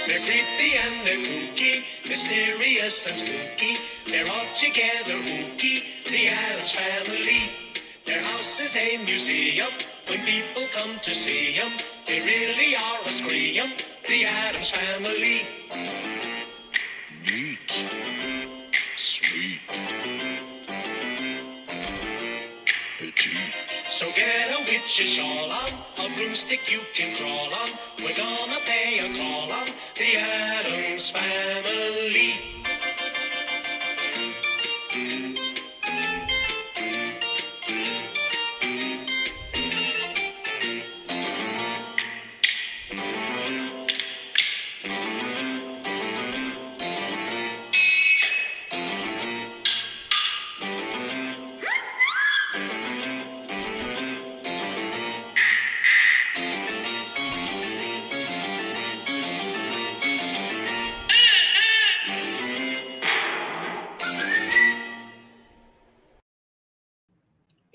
They're creepy and they're kooky, mysterious and spooky. They're all together ooky, the Addams Family. Their house is a museum. When people come to see them, they really are a scream. The Addams Family. Neat. Sweet. Petite. So get a witch's shawl on, a broomstick you can crawl on. We're gonna pay a call on the Addams Family.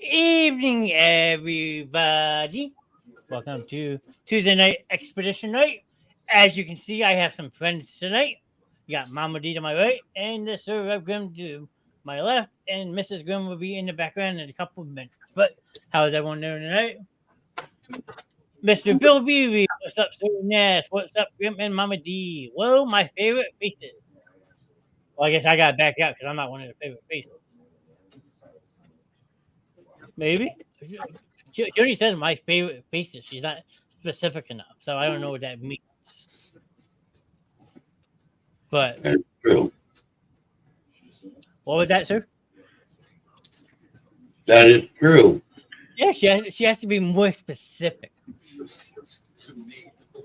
Evening, everybody. Welcome to Tuesday Night Expedition Night. As you can see, I have some friends tonight. You got Mama D to my right, and Sir Rev Grimm to my left, and Mrs. Grimm will be in the background in a couple of minutes. But how is everyone doing tonight? Mr. Bill Beebe, what's up, Sir Knast? What's up, Grimm and Mama D? Well, my favorite faces. Well, I guess I gotta back out because I'm not one of the favorite faces. Maybe. She only says my favorite faces. She's not specific enough, so I don't know what that means. But That's true. What was that, sir? That is true. Yeah, she has to be more specific.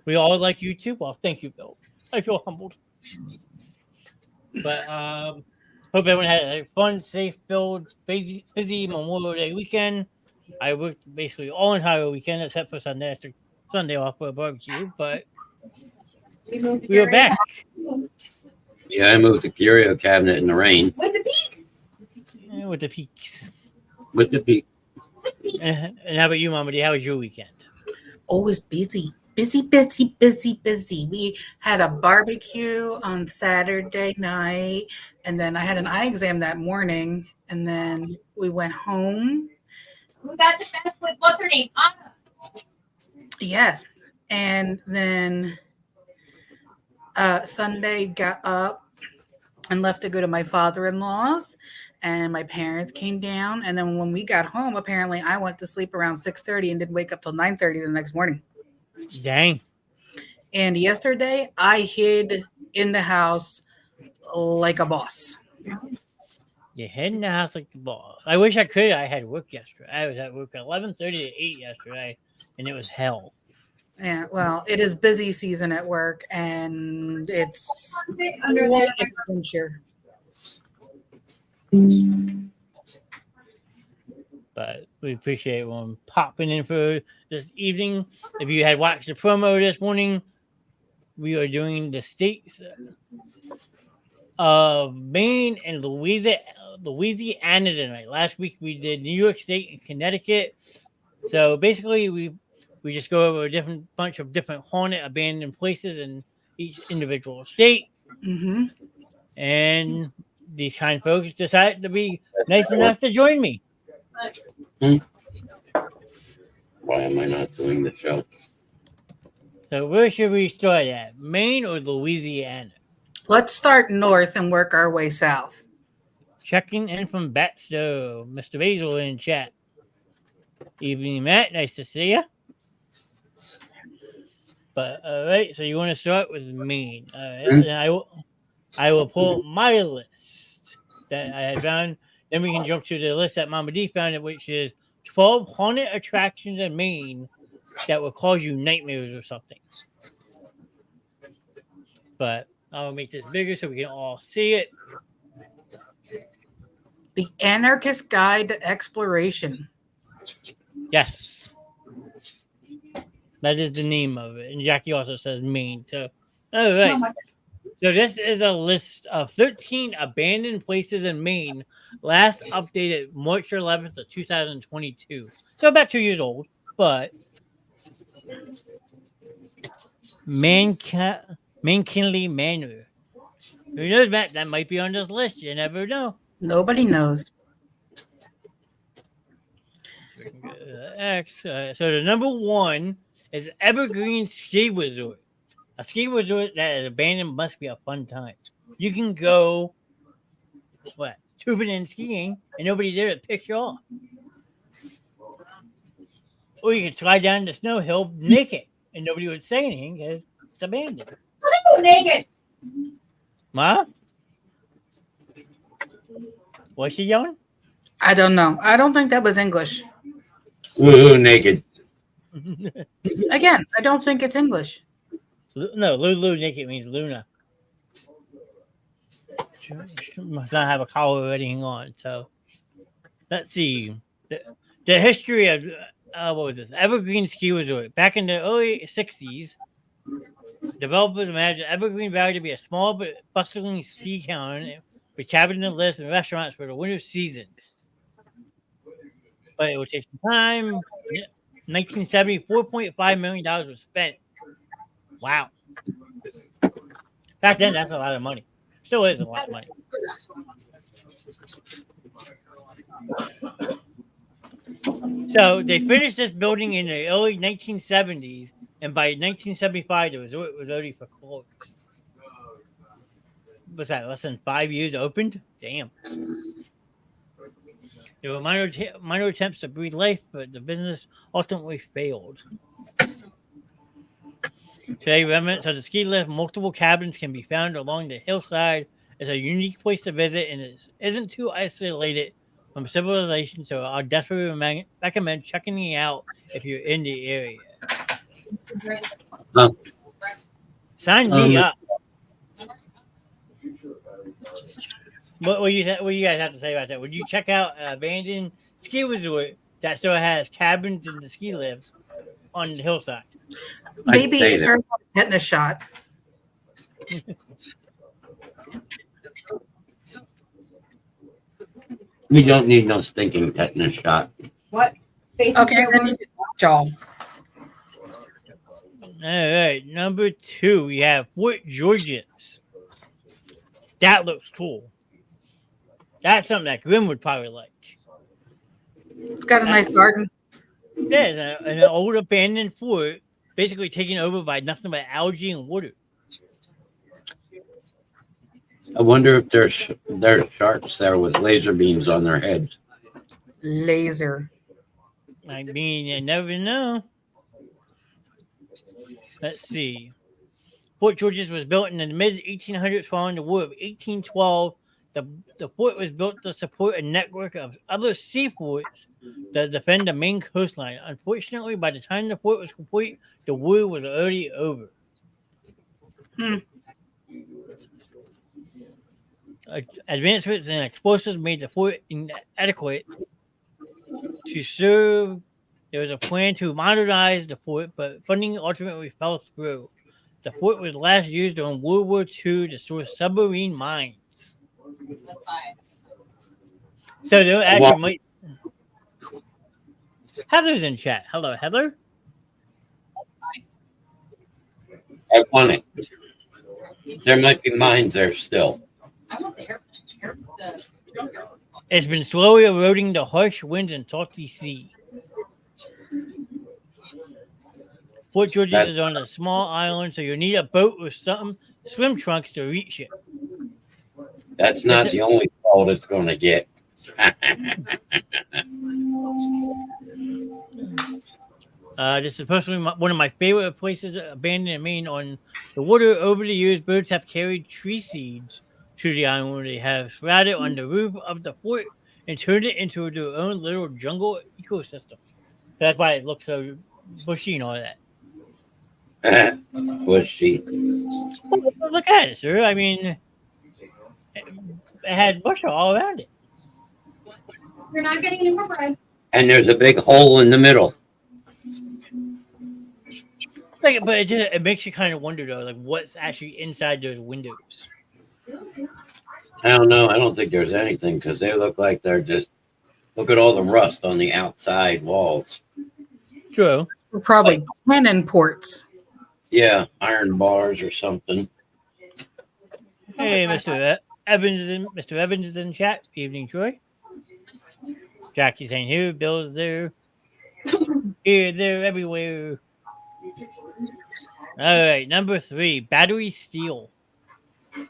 We all like you too. Well, thank you, Bill. I feel humbled. But hope everyone had a fun, safe, filled, busy Memorial Day weekend. I worked basically all entire weekend except for Sunday. I took Sunday off for a barbecue, but we were back. Yeah, I moved the curio cabinet in the rain. With the peak. Yeah, with the peaks. With the peak. And how about you, Mama D? How was your weekend? Always busy. Busy. We had a barbecue on Saturday night, and then I had an eye exam that morning, and then we went home. We got the best with what's her name? Anna. Yes. And then Sunday got up and left to go to my father-in-law's, and my parents came down. And then when we got home, apparently I went to sleep around 6:30 and didn't wake up till 9:30 the next morning. Dang. And yesterday I hid in the house like a boss. You head in the house like the boss. I wish I could. I had work yesterday. I was at work 11:30 to 8 yesterday, and it was hell. Yeah, well, it is busy season at work, and it's Under one there. adventure. But we appreciate everyone popping in for this evening. If you had watched the promo this morning, we are doing the states of Maine and Louisiana tonight. Last week we did New York State and Connecticut. So basically we just go over a different bunch of different haunted, abandoned places in each individual state. Mm-hmm. And these kind folks decided to be nice enough to join me. Why am I not doing the show? So where should we start at? Maine or Louisiana? Let's start north and work our way south. Checking in from Batstow. Mr. Basil in chat. Evening, Matt. Nice to see you. But all right, so you want to start with Maine. All right, and I will pull my list that I had found. Then we can jump to the list that Mama D found, which is 12 haunted attractions in Maine that will cause you nightmares or something. But I'll make this bigger so we can all see it. The Anarchist Guide to Exploration. Yes. That is the name of it. And Jackie also says Maine. So, all right. Oh my- So this is a list of 13 abandoned places in Maine, last updated March 11th of 2022. So about 2 years old, but McKinley Manor. Who knows, Matt? That might be on this list. You never know. Nobody knows. X. So the number one is Evergreen Ski Resort. A ski resort that is abandoned must be a fun time. You can go, tubing and skiing, and nobody there to pick you off. Or you can slide down the snow hill naked, and nobody would say anything because it's abandoned. Ooh, naked. Ma? Was she yelling? I don't know. I don't think that was English. Woohoo, naked. Again, I don't think it's English. No, Lulu naked means Luna. She must not have a collar or anything on. So let's see. The history of what was this? Evergreen Ski Resort. Back in the early 60s, developers imagined Evergreen Valley to be a small but bustling ski town with cabins and lifts and restaurants for the winter season. But it would take some time. 1970, $4.5 million was spent. Wow. Back then, that's a lot of money. Still is a lot of money. So they finished this building in the early 1970s, and by 1975, the resort was already foreclosed. What's that? Less than 5 years opened? Damn. There were minor attempts to breathe life, but the business ultimately failed. Today, remnants of the ski lift, multiple cabins can be found along the hillside. It's a unique place to visit, and it isn't too isolated from civilization, so I'll definitely recommend checking it out if you're in the area. Sign me up. What do you guys have to say about that? Would you check out an abandoned ski resort that still has cabins and the ski lift on the hillside? Maybe a tetanus shot. We don't need no stinking tetanus shot. What? Okay, y'all. All right, number 2, we have Fort Georges. That looks cool. That's something that Grim would probably like. It's got a nice garden. Yeah, an old abandoned fort, basically taken over by nothing but algae and water. I wonder if there's sharks there with laser beams on their heads. Laser. I mean, you never know. Let's see. Fort Georges was built in the mid-1800s following the War of 1812. The fort was built to support a network of other sea forts that defend the Maine coastline. Unfortunately, by the time the fort was complete, the war was already over. Advancements in explosives made the fort inadequate to serve. There was a plan to modernize the fort, but funding ultimately fell through. The fort was last used during World War II to store submarine mines. So there actually might. Heather's in chat. Hello, Heather. I want it. There might be mines there still. It's been slowly eroding the harsh winds and salty sea. Fort Georges is on a small island, so you'll need a boat or some swim trunks to reach it. That's not the only fault it's going to get. This is personally one of my favorite places abandoned in Maine. On the water over the years, birds have carried tree seeds to the island where they have sprouted on the roof of the fort and turned it into their own little jungle ecosystem. That's why it looks so bushy and all that. Bushy. Look at it, sir. I mean, it had bush all around it. You're not getting any more bread. And there's a big hole in the middle. Like, but it makes you kind of wonder though, like what's actually inside those windows. I don't know. I don't think there's anything because they look like they're just. Look at all the rust on the outside walls. True. Probably cannon ports. Yeah, iron bars or something. Hey, Mr. Evans is in chat. Evening, Troy. Jackie's saying here. Bill's there. Here, there, everywhere. All right, number 3, battery steel. I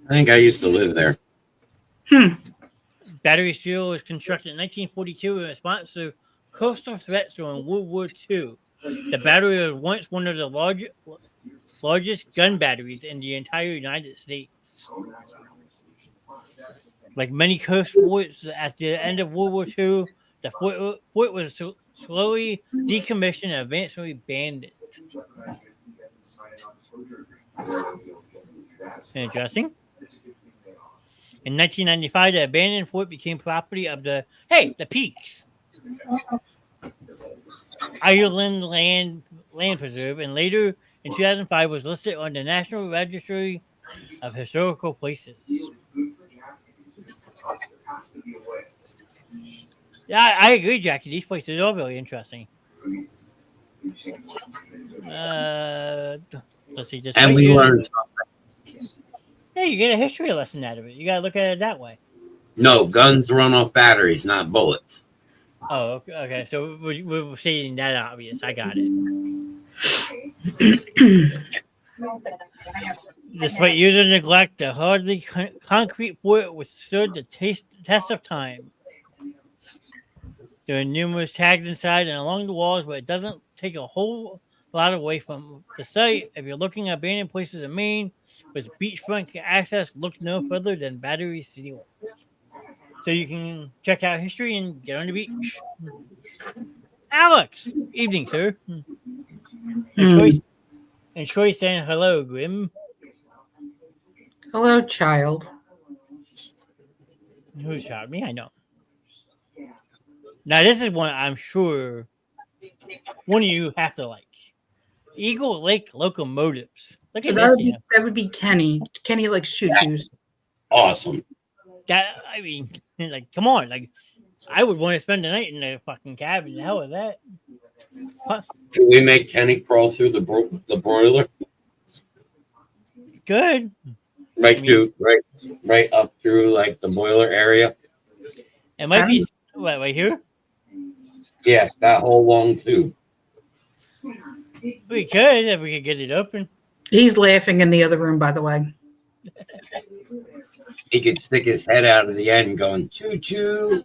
think I used to live there. Battery steel was constructed in 1942 in response to coastal threats during World War II. The battery was once one of the largest gun batteries in the entire United States. Like many coast forts at the end of World War II, the fort was slowly decommissioned and eventually abandoned. Interesting. In 1995, the abandoned fort became property of the Peaks Ireland Land Preserve, and later in 2005 was listed on the National Registry of Historical Places. Yeah, I agree, Jackie. These places are really interesting. Let's see. And we learned something. Yeah, you get a history lesson out of it. You gotta look at it that way. No, guns run off batteries, not bullets. Oh, okay. So we're stating that obvious. I got it. Despite user neglect, the hardly concrete fort withstood the test of time. There are numerous tags inside and along the walls, but it doesn't take a whole lot away from the site. If you're looking at abandoned places in Maine with beachfront access, look no further than Battery Steel. So you can check out history and get on the beach. Alex, evening, sir. And Troy saying hello, Grim. Hello, child. Who's shot me? I know. Now this is one I'm sure one of you have to like. Eagle Lake Locomotives. Look at this. That would be Kenny. Kenny likes choo-choos. Awesome. I mean, like, come on. Like, I would want to spend the night in the fucking cabin. The hell with that. Huh? Should we make Kenny crawl through the broiler? Good. Right up through like the boiler area. It might be right here. Yeah, that whole long tube. We could if we could get it open. He's laughing in the other room, by the way. He could stick his head out of the end going choo choo.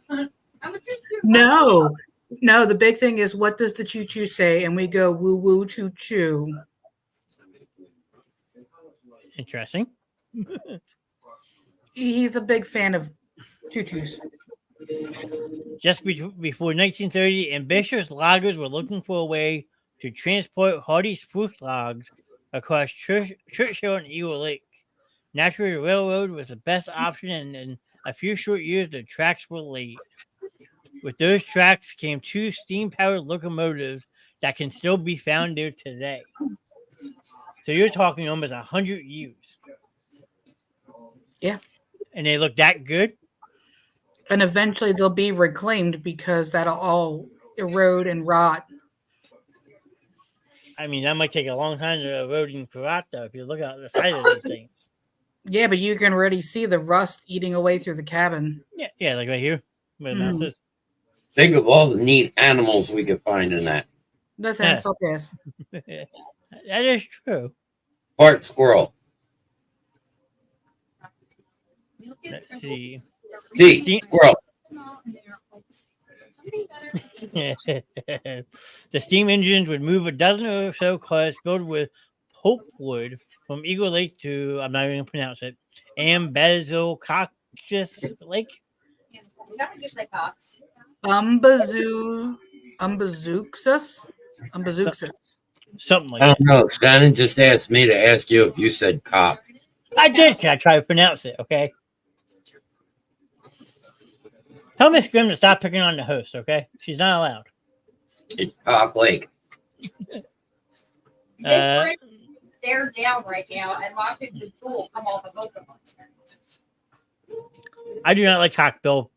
No, the big thing is, what does the choo choo say? And we go woo woo choo choo. Interesting. He's a big fan of choo choos. Just before 1930, ambitious loggers were looking for a way to transport hardy spruce logs across Churchill and Eagle Lake. Naturally, the railroad was the best option, and in a few short years, the tracks were laid. With those tracks came 2 steam-powered locomotives that can still be found there today. So you're talking almost 100 years. Yeah. And they look that good? And eventually they'll be reclaimed because that'll all erode and rot. I mean, that might take a long time to erode and rot, though, if you look at the side of these things. Yeah, but you can already see the rust eating away through the cabin. Yeah, like right here. Where the mouse is. Think of all the neat animals we could find in that. That's Ansel Pass. That is true. Part squirrel. Let's see. Squirrel. The steam engines would move a dozen or so cars filled with pulpwood from Eagle Lake to, I'm not even going to pronounce it, Ambazookskus Lake. Ambazookskus. Something like I that. don't know. Shannon just asked me to ask you if you said cock. I did. Can I try to pronounce it? Okay. Tell Miss Grimm to stop picking on the host, okay? She's not allowed. It's Cock Lake. They're down right now, and locked in the pool. Come off of both of them. I do not like Cockbill.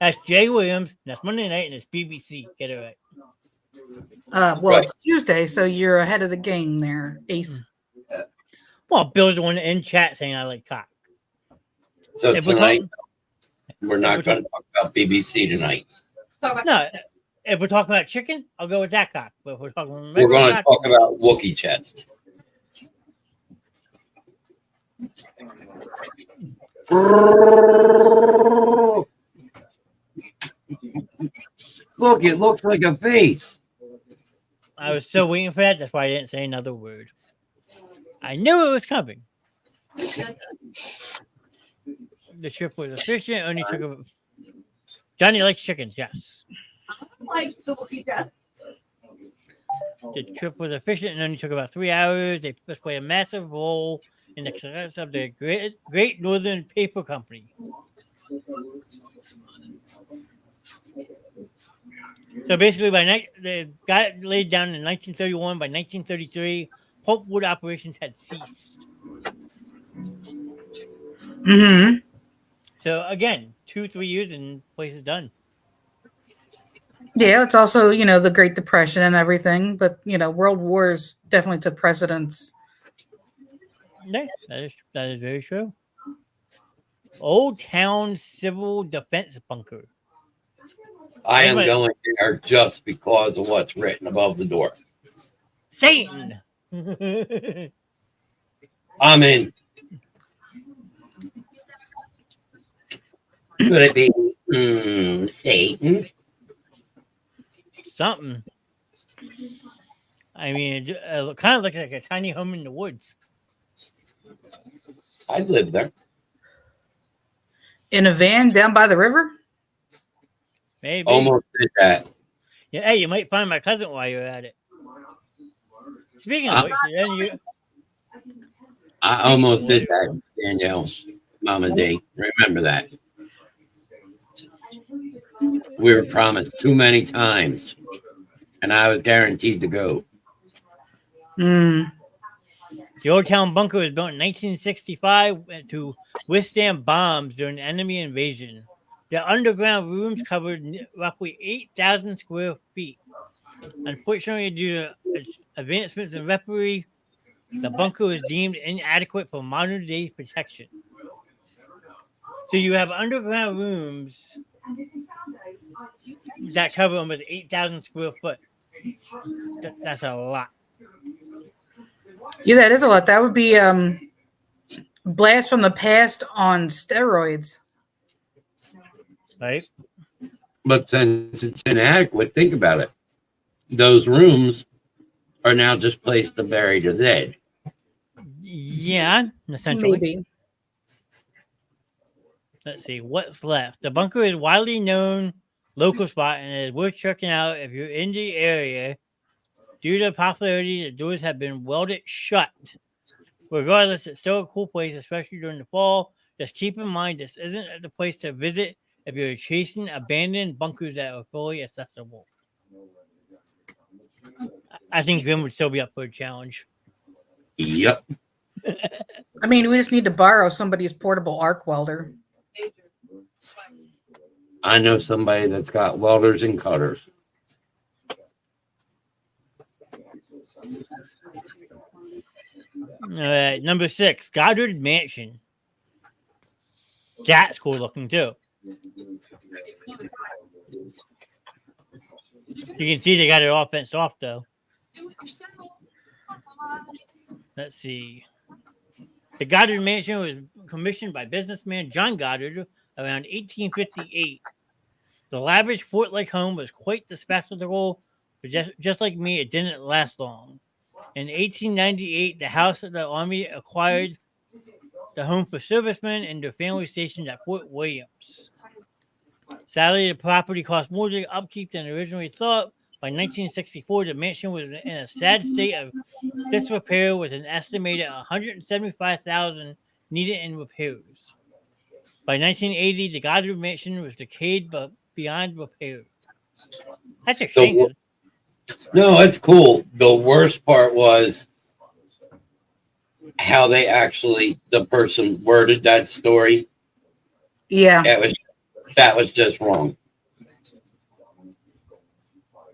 That's Jay Williams. That's Monday night, and it's BBC. Get it right. Well, Right. it's Tuesday, so you're ahead of the game there, Ace. Well, Bill's the one in chat saying I like cock. So If we're tonight, talking, we're not going to talk about BBC tonight. no, if we're talking about chicken, I'll go with that cock. But if we're talking We're regular going to cock, talk about Wookiee chest. Look, it looks like a face. I was so waiting for that. That's why I didn't say another word. I knew it was coming. The trip was efficient. Only took a... Johnny likes chickens. Yes. Like the Wookiee dress. The trip was efficient and only took about 3 hours. They must play a massive role in the success of the Great Northern Paper Company. So basically, they got it laid down in 1931. By 1933, pulpwood operations had ceased. Mm-hmm. So again, 2-3 years and place is done. Yeah, it's also, the Great Depression and everything, but, world wars definitely took precedence. Yeah, that is very true. Old Town Civil Defense Bunker. I am Anyway. going there just because of what's written above the door. Satan. I'm in. Could it be Satan? Something. I mean, it kind of looks like a tiny home in the woods. I'd live there. In a van down by the river? Maybe. Almost did that. Yeah, hey, you might find my cousin while you're at it. Speaking of which, then you... I almost did that, Danielle, Mama D. Remember that. We were promised too many times, and I was guaranteed to go. Mm. The Old Town Bunker was built in 1965 to withstand bombs during enemy invasion. The underground rooms covered roughly 8,000 square feet. Unfortunately, due to advancements in weaponry, the bunker was deemed inadequate for modern-day protection. So you have underground rooms that cover almost 8,000 square foot. That's a lot. Yeah, that is a lot. That would be Blast from the Past on steroids. Right? But since it's inadequate, think about it. Those rooms are now just placed to bury the dead. Yeah, essentially. Maybe. Let's see what's left. The bunker is widely known local spot and is worth checking out if you're in the area. Due to popularity, the doors have been welded shut. Regardless, it's still a cool place, especially during the fall. Just keep in mind this isn't the place to visit if you're chasing abandoned bunkers that are fully accessible. I think Grim would still be up for a challenge. Yep. I mean, we just need to borrow somebody's portable arc welder. I know somebody that's got welders and cutters. All right, number 6, Goddard Mansion. That's cool looking too. You can see they got it all fenced off though. Let's see. The Goddard Mansion was commissioned by businessman John Goddard around 1858. The lavish fort-like home was quite the spectacle, but just like me, it didn't last long. In 1898, the House of the Army acquired the home for servicemen and their family stationed at Fort Williams. Sadly, the property cost more to upkeep than originally thought. By 1964, the mansion was in a sad state of disrepair with an estimated $175,000 needed in repairs. By 1980, the Goddard Mansion was decayed but beyond repair. That's a shame. No, it's cool. The worst part was how they actually, the person worded that story. Yeah. That was just wrong.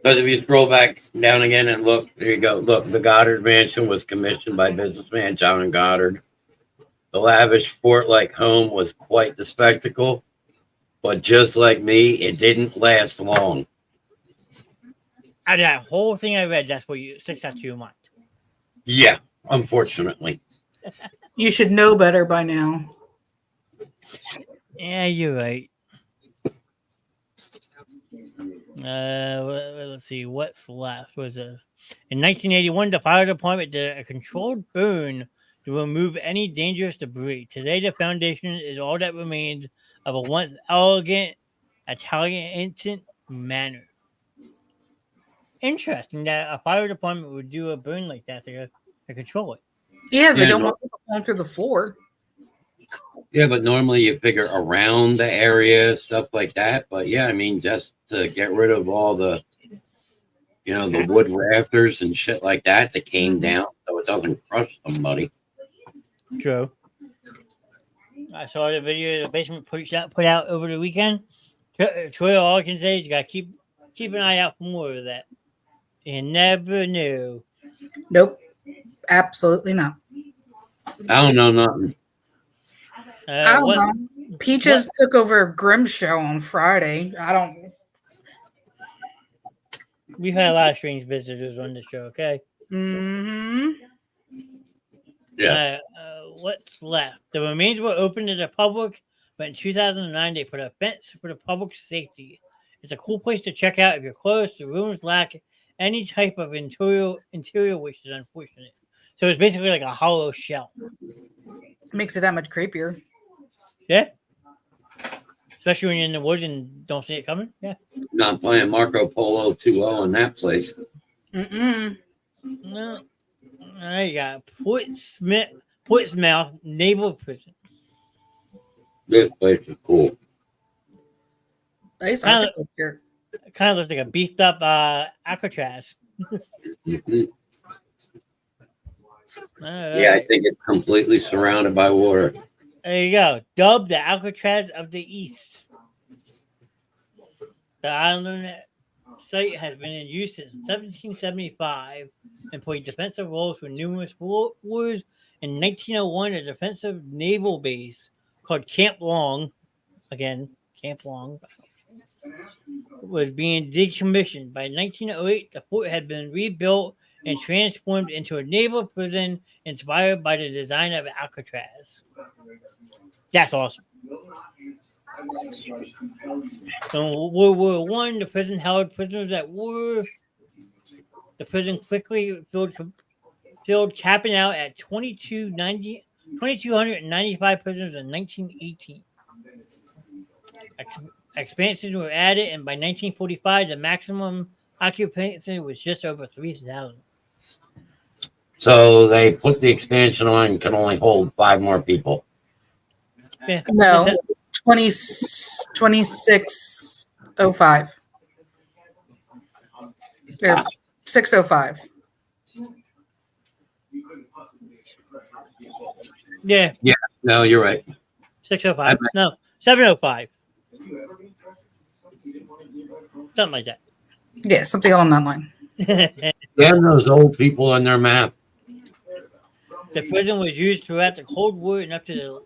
But if you scroll back down again and look, there you go. Look, the Goddard Mansion was commissioned by businessman John Goddard. The lavish fort-like home was quite the spectacle, but just like me, it didn't last long. Out of that whole thing I read, that's what you sticks out to your mind. Yeah, unfortunately. You should know better by now. Yeah, you're right. Let's see what's left. Was it in 1981? The fire department did a controlled burn to remove any dangerous debris. Today, the foundation is all that remains of a once elegant Italian ancient manor. Interesting that a fire department would do a burn like that to control it. Yeah, they Yeah, don't no. want people falling through the floor. Yeah, but normally you figure around the area, stuff like that. But yeah, I mean, just to get rid of all the, the wood rafters and shit like that came down so it doesn't crush somebody. True. I saw the video the basement put out over the weekend. Troy, all I can say is you gotta keep an eye out for more of that. You never knew. Nope, absolutely not. I don't know nothing. I don't What? know. Peaches took over Grimm's show on Friday. We've had a lot of strange visitors on the show. Okay. Mm-hmm. Yeah. What's left? The remains were open to the public, but in 2009 they put a fence for the public safety. It's a cool place to check out if you're close. The rooms lack any type of interior, which is unfortunate. So it's basically like a hollow shell. Makes it that much creepier. Yeah. Especially when you're in the woods and don't see it coming. Yeah. Not playing Marco Polo 2-0 in that place. Mm-mm. No. I got Portsmouth Naval Prison. This place is cool. Nice Kinda- architecture. It kind of looks like a beefed up Alcatraz. Mhm. Alright. Yeah, I think it's completely surrounded by water. There you go. Dubbed the Alcatraz of the East. The island site has been in use since 1775 and played defensive roles for numerous wars. In 1901, a defensive naval base called Camp Long, again, Camp Long, was being decommissioned. By 1908, the fort had been rebuilt and transformed into a naval prison inspired by the design of Alcatraz. That's awesome. So in World War I, the prison held prisoners at war. The prison quickly filled, capping out at 2,295 prisoners in 1918. Expansions were added, and by 1945, the maximum occupancy was just over 3,000. So they put the expansion on and can only hold 5 more people. Yeah. No, 2605. Or 605. Yeah. No, you're right. 605. No, 705. Something like that. Yeah, something along that line. Damn those old people on their map. The prison was used throughout the Cold War and up to the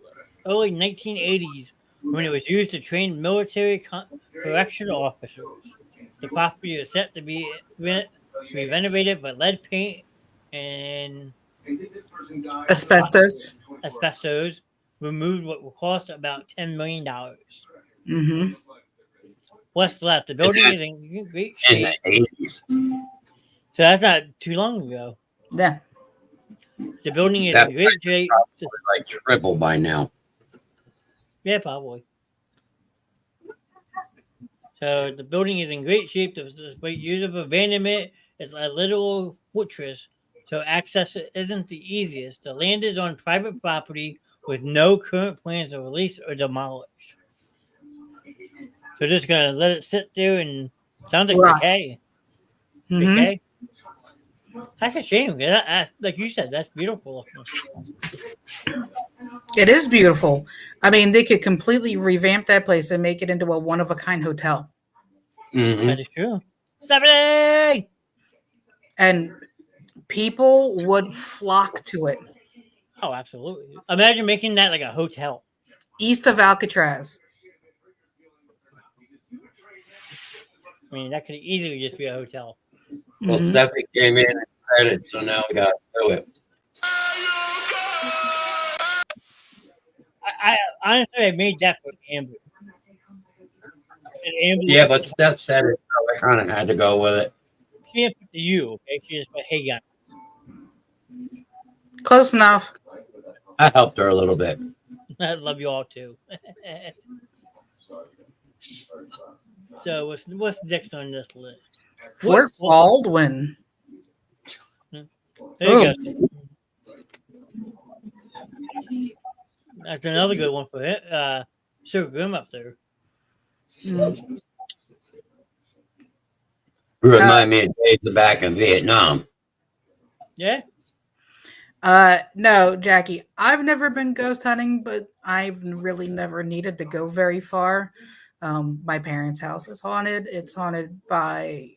early 1980s when it was used to train military correctional officers. The property was set to be renovated, but lead paint and Asbestos. removed what will cost about $10 million. Mm-hmm. What's left? The building is in great In shape. the 80s. So that's not too long ago. Yeah. The building is That in great shape. Like triple by now. Yeah, probably. So the building is in great shape. Despite use of abandonment, it's a literal fortress, so access isn't the easiest. The land is on private property with no current plans to release or demolish. So just gonna let it sit there and sounds like Right. decay. Mm-hmm. Decay. That's a shame. That's, like you said, that's beautiful. It is beautiful. I mean, they could completely revamp that place and make it into a one-of-a-kind hotel. Mhm. That is true. Stephanie! And people would flock to it. Oh, absolutely. Imagine making that like a hotel. East of Alcatraz. I mean, that could easily just be a hotel. Well, Mhm. Stephanie came in and said it, so now we got to do it. I honestly, I made that for Amber. And Amber, Yeah, but Steph said it, so I kind of had to go with it. she didn't put the you, okay? She just put, hey, guys. Close enough. I helped her a little bit. I love you all too. So what's next on this list? Fort Baldwin. There you Oh. go. That's another good one for it. Sir Grim up there. Mm. Remind me of days back in Vietnam. Yeah. No, Jackie, I've never been ghost hunting, but I've really never needed to go very far. My parents' house is haunted. It's haunted by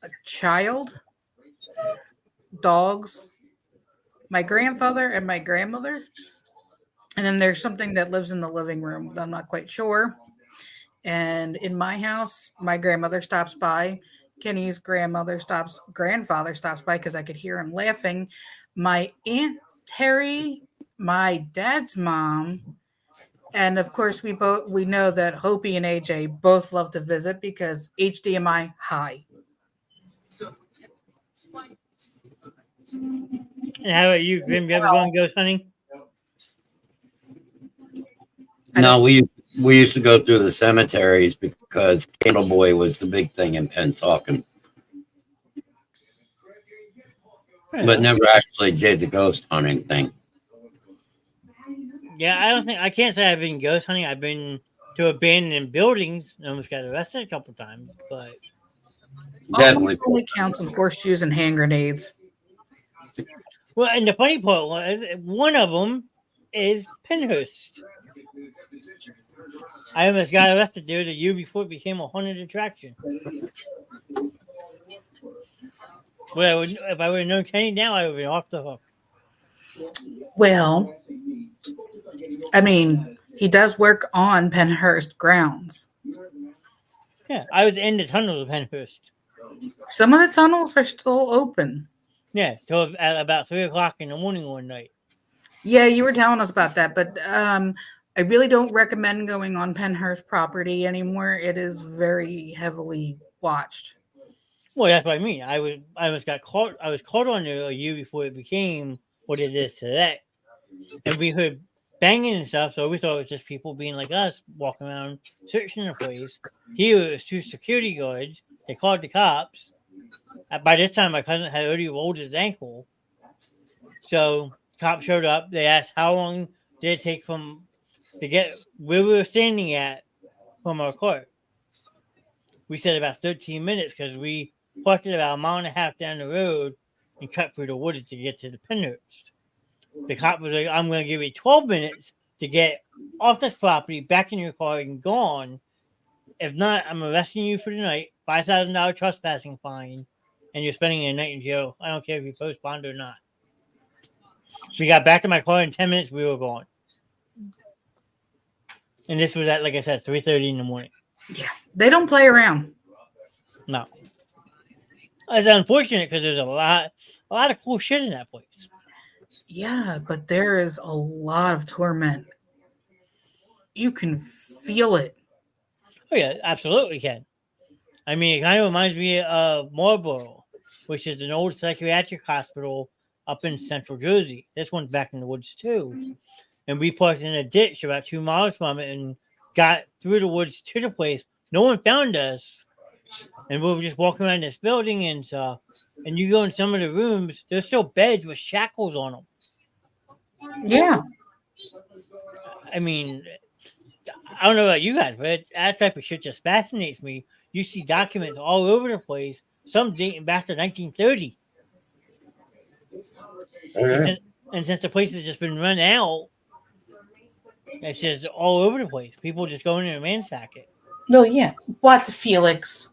a child, dogs, my grandfather, and my grandmother. And then there's something that lives in the living room. I'm not quite sure. And in my house, my grandmother stops by. Kenny's grandfather stops by because I could hear him laughing. My aunt Terry, my dad's mom, and of course we know that Hopi and AJ both love to visit because HDMI high. And how about you, Grim? You ever gone ghost hunting? No, we used to go through the cemeteries because Candle Boy was the big thing in Pennsauken, but never actually did the ghost hunting thing. Yeah, I can't say I've been ghost hunting. I've been to abandoned buildings and almost got arrested a couple times, but Definitely. Only counts on horseshoes and hand grenades. well, and the funny part was one of them is Penhurst. I almost got arrested there the year before it became a haunted attraction. Well, if I would have known Kenny now, I would have been off the hook. Well, I mean, he does work on Penhurst grounds. Yeah, I was in the tunnels of Penhurst. Some of the tunnels are still open. Yeah, till at about 3 o'clock in the morning one night. Yeah, you were telling us about that, but I really don't recommend going on Penhurst property anymore. It is very heavily watched. Well, that's what I mean. I was caught on there a year before it became what it is today, and we heard banging and stuff. So we thought it was just people being like us, walking around searching the place. Here it was 2 security guards. They called the cops. By this time, my cousin had already rolled his ankle. So cops showed up. They asked how long did it take to get where we were standing at from our car. We said about 13 minutes because we parked it about a mile and a half down the road and cut through the woods to get to the Penhurst. The cop was like, I'm going to give you 12 minutes to get off this property, back in your car, and gone. If not, I'm arresting you for the night, $5,000 trespassing fine, and you're spending a night in jail. I don't care if you post bond or not. We got back to my car in 10 minutes. We were gone. And this was at, like I said, 3:30 in the morning. Yeah, they don't play around. No. It's unfortunate because there's a lot of cool shit in that place. Yeah, but there is a lot of torment. You can feel it. Oh, yeah, absolutely can. I mean, it kind of reminds me of Marlboro, which is an old psychiatric hospital up in central Jersey. This one's back in the woods, too. And we parked in a ditch about 2 miles from it and got through the woods to the place. No one found us. And we were just walking around this building and stuff. And you go in some of the rooms, there's still beds with shackles on them. Yeah. I mean, I don't know about you guys, but that type of shit just fascinates me. You see documents all over the place, some dating back to 1930. Okay. And since the place has just been run out, it's just all over the place. People just go in and ransack it. No, yeah. What, Felix?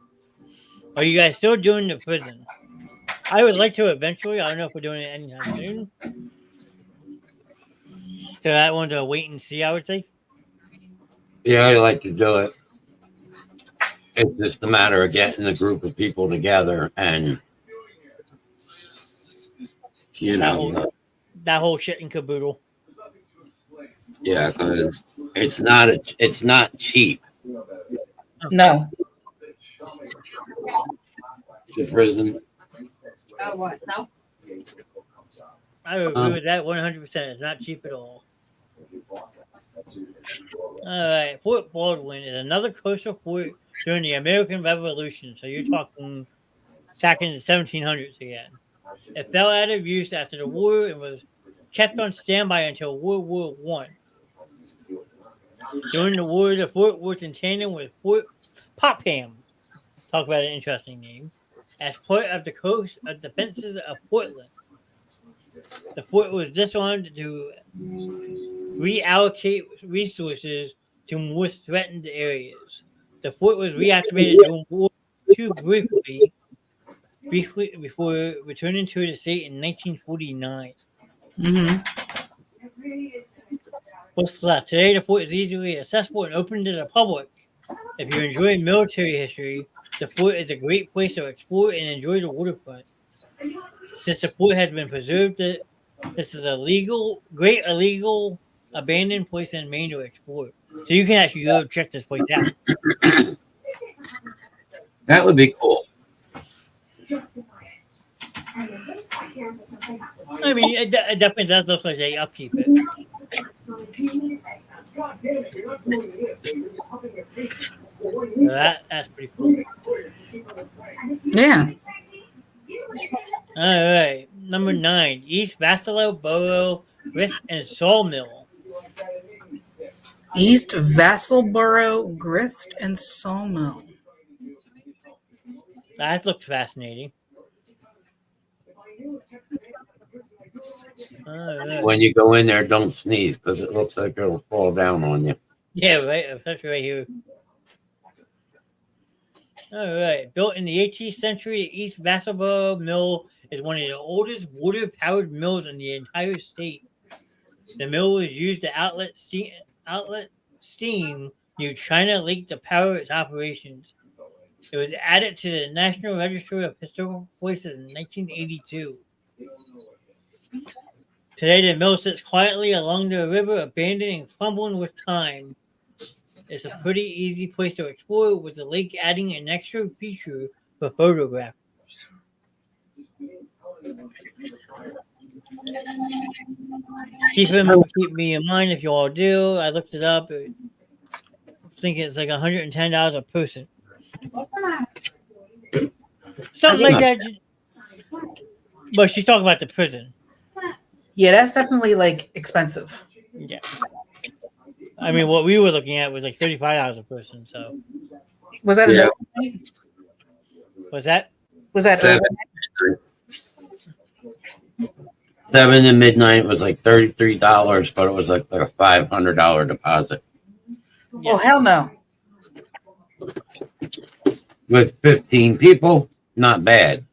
Are you guys still doing the prison? I would like to eventually. I don't know if we're doing it anytime soon. So that one's a wait and see, I would say. Yeah, I like to do it. It's just a matter of getting a group of people together and, you know, That whole shit and caboodle. yeah, because it's not cheap. No. The prison. Oh, what? No? I agree with that 100%. It's not cheap at all. All right, Fort Baldwin is another coastal fort during the American Revolution. So you're talking back in the 1700s again. It fell out of use after the war and was kept on standby until World War I. During the war, the fort worked in tandem with Fort Popham. Talk about an interesting name. As part of the coast of defenses of Portland. The fort was disarmed to reallocate resources to more threatened areas. The fort was reactivated during World War II briefly before returning to the state in 1949. What's left? Today, the fort is easily accessible and open to the public. If you enjoy military history, the fort is a great place to explore and enjoy the waterfront. Since the fort has been preserved, this is a great illegal abandoned place in Maine to explore. So you can actually go check this place out. That would be cool. I mean, it definitely does look like they upkeep it. That's pretty cool. Yeah. All right, number 9, East Vassallo Borough Grist and Sawmill. East Vassalboro Grist and Sawmill. That looks fascinating. Right. When you go in there, don't sneeze because it looks like it'll fall down on you. Yeah, right. Especially right here. All right. Built in the 18th century, the East Vassalboro Mill is one of the oldest water-powered mills in the entire state. The mill was used to outlet steam near China Lake to power its operations. It was added to the National Register of Historical Places in 1982. Today, the mill sits quietly along the river, abandoned and fumbling with time. It's a pretty easy place to explore, with the lake adding an extra feature for photographers. Keep me in mind if you all do. I looked it up. I think it's like $110 a person. Something like that. But she's talking about the prison. Yeah, that's definitely like expensive. Yeah. I mean, what we were looking at was like $35 a person. So was that Yeah. overnight? Was that? Was that 7 to midnight was like $33, but it was like a $500 deposit. Yeah. Oh hell no! With 15 people, not bad,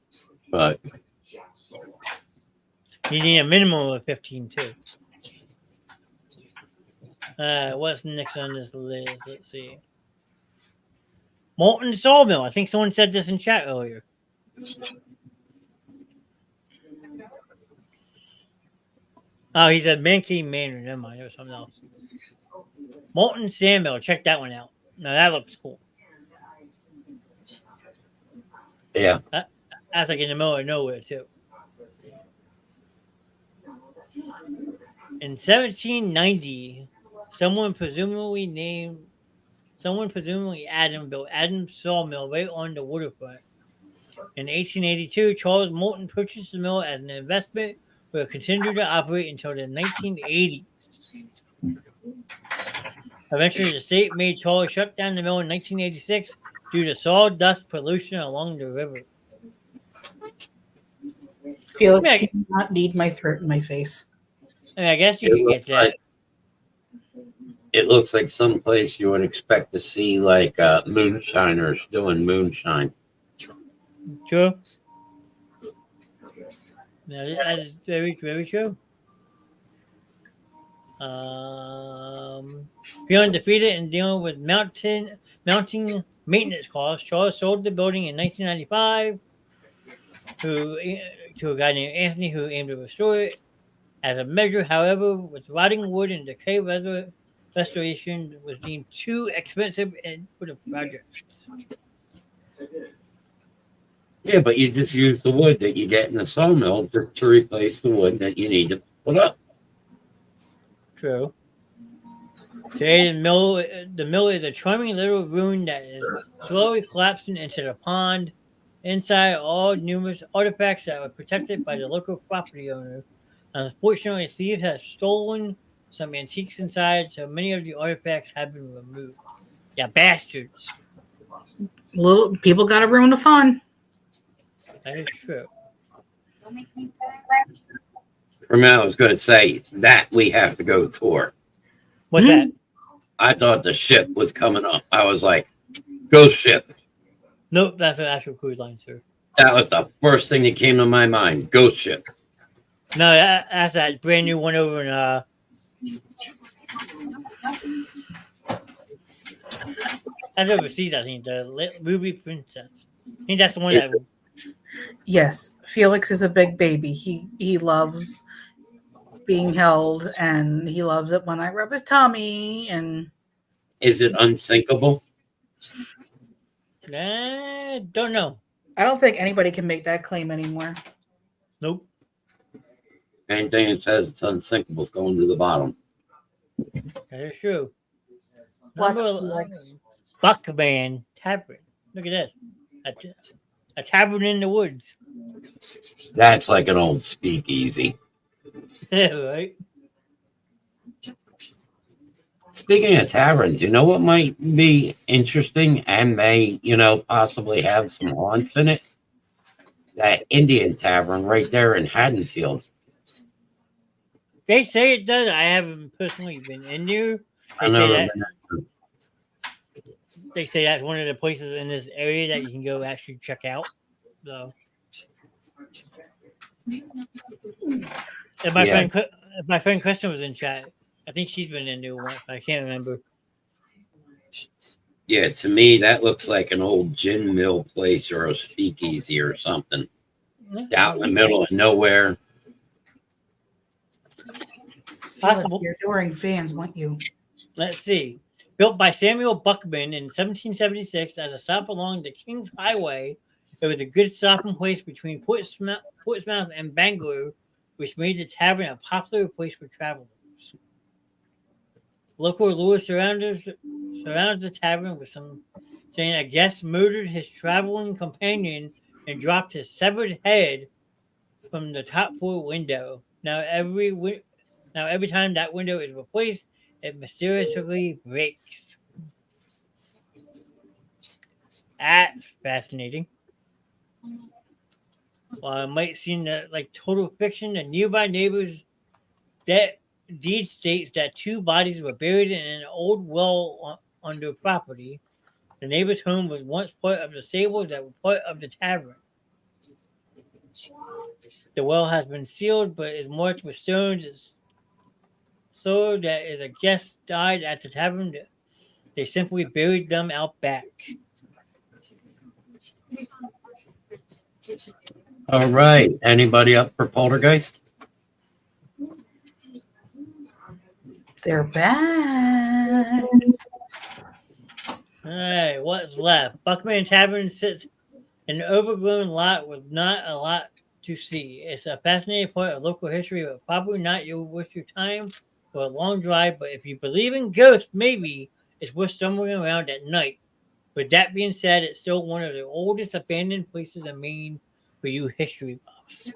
but You need a minimum of 15 too. What's next on this list? Let's see. Molten Sawmill. I think someone said this in chat earlier. Oh, he said Mankey Manor. Never mind. It was something else. Molten Sawmill. Check that one out. Now that looks cool. yeah. That's like in the middle of nowhere too. In 1790, someone presumably Adam built Adams Sawmill right on the waterfront. In 1882, Charles Moulton purchased the mill as an investment, but it continued to operate until the 1980s. Eventually, the state made Charles shut down the mill in 1986 due to sawdust pollution along the river. Felix do not need my throat in my face. I mean, I guess you can get that. It looks like someplace you would expect to see like moonshiners doing moonshine. True. That is very, very true. Feeling defeated and dealing with mounting maintenance costs, Charles sold the building in 1995 who, to a guy named Anthony who aimed to restore it. As a measure, however, with rotting wood and decay, restoration was deemed too expensive and for the project. Yeah, but you just use the wood that you get in the sawmill just to replace the wood that you need to put up. True. Today, the mill is a charming little ruin that is slowly collapsing into the pond. Inside are all numerous artifacts that were protected by the local property owner. Unfortunately, thieves have stolen some antiques inside, so many of the artifacts have been removed. Yeah, bastards. Little people got to ruin the fun. That is true. Don't make me For me, I was going to say that we have to go tour. What's that? I thought the ship was coming up. I was like, ghost ship. Nope, that's an actual cruise line, sir. That was the first thing that came to my mind. Ghost ship. No, that's that brand new one over in that's overseas. I think the Ruby Princess. I think that's the one that. Yes, Felix is a big baby. He loves being held, and he loves it when I rub his tummy. And Is it unsinkable? Don't know. I don't think anybody can make that claim anymore. Nope. Anything that says it's unsinkable is going to the bottom. That is true. What, Number Felix? Buckman Tavern. Look at this. A tavern in the woods. That's like an old speakeasy. Right? Speaking of taverns, you know what might be interesting and may, possibly have some haunts in it? That Indian tavern right there in Haddonfield. They say it does. I haven't personally been in there. I know. They say that's one of the places in this area that you can go actually check out. So, if my friend Kristen was in chat, I think she's been in there once. I can't remember. Yeah, to me, that looks like an old gin mill place or a speakeasy or something. Out in the middle of nowhere. Possible. You're adoring fans, want you? Let's see. Built by Samuel Buckman in 1776 as a stop along the King's Highway, it was a good stopping place between Portsmouth and Bangalore, which made the tavern a popular place for travelers. Local Lewis surrounds the tavern with some saying a guest murdered his traveling companion and dropped his severed head from the top floor window. Now every time that window is replaced, it mysteriously breaks. That's fascinating. While it might seem like total fiction, the nearby neighbors' deed states that 2 bodies were buried in an old well on their property. The neighbor's home was once part of the stables that were part of the tavern. The well has been sealed, but is marked with stones. So that as a guest died at the tavern, they simply buried them out back. All right. Anybody up for Poltergeist? They're back. All right, what's left? Buckman Tavern sits in an overgrown lot with not a lot to see. It's a fascinating part of local history, but probably not worth your time for a long drive. But if you believe in ghosts, maybe it's worth stumbling around at night. With that being said, it's still one of the oldest abandoned places in Maine for you history buffs.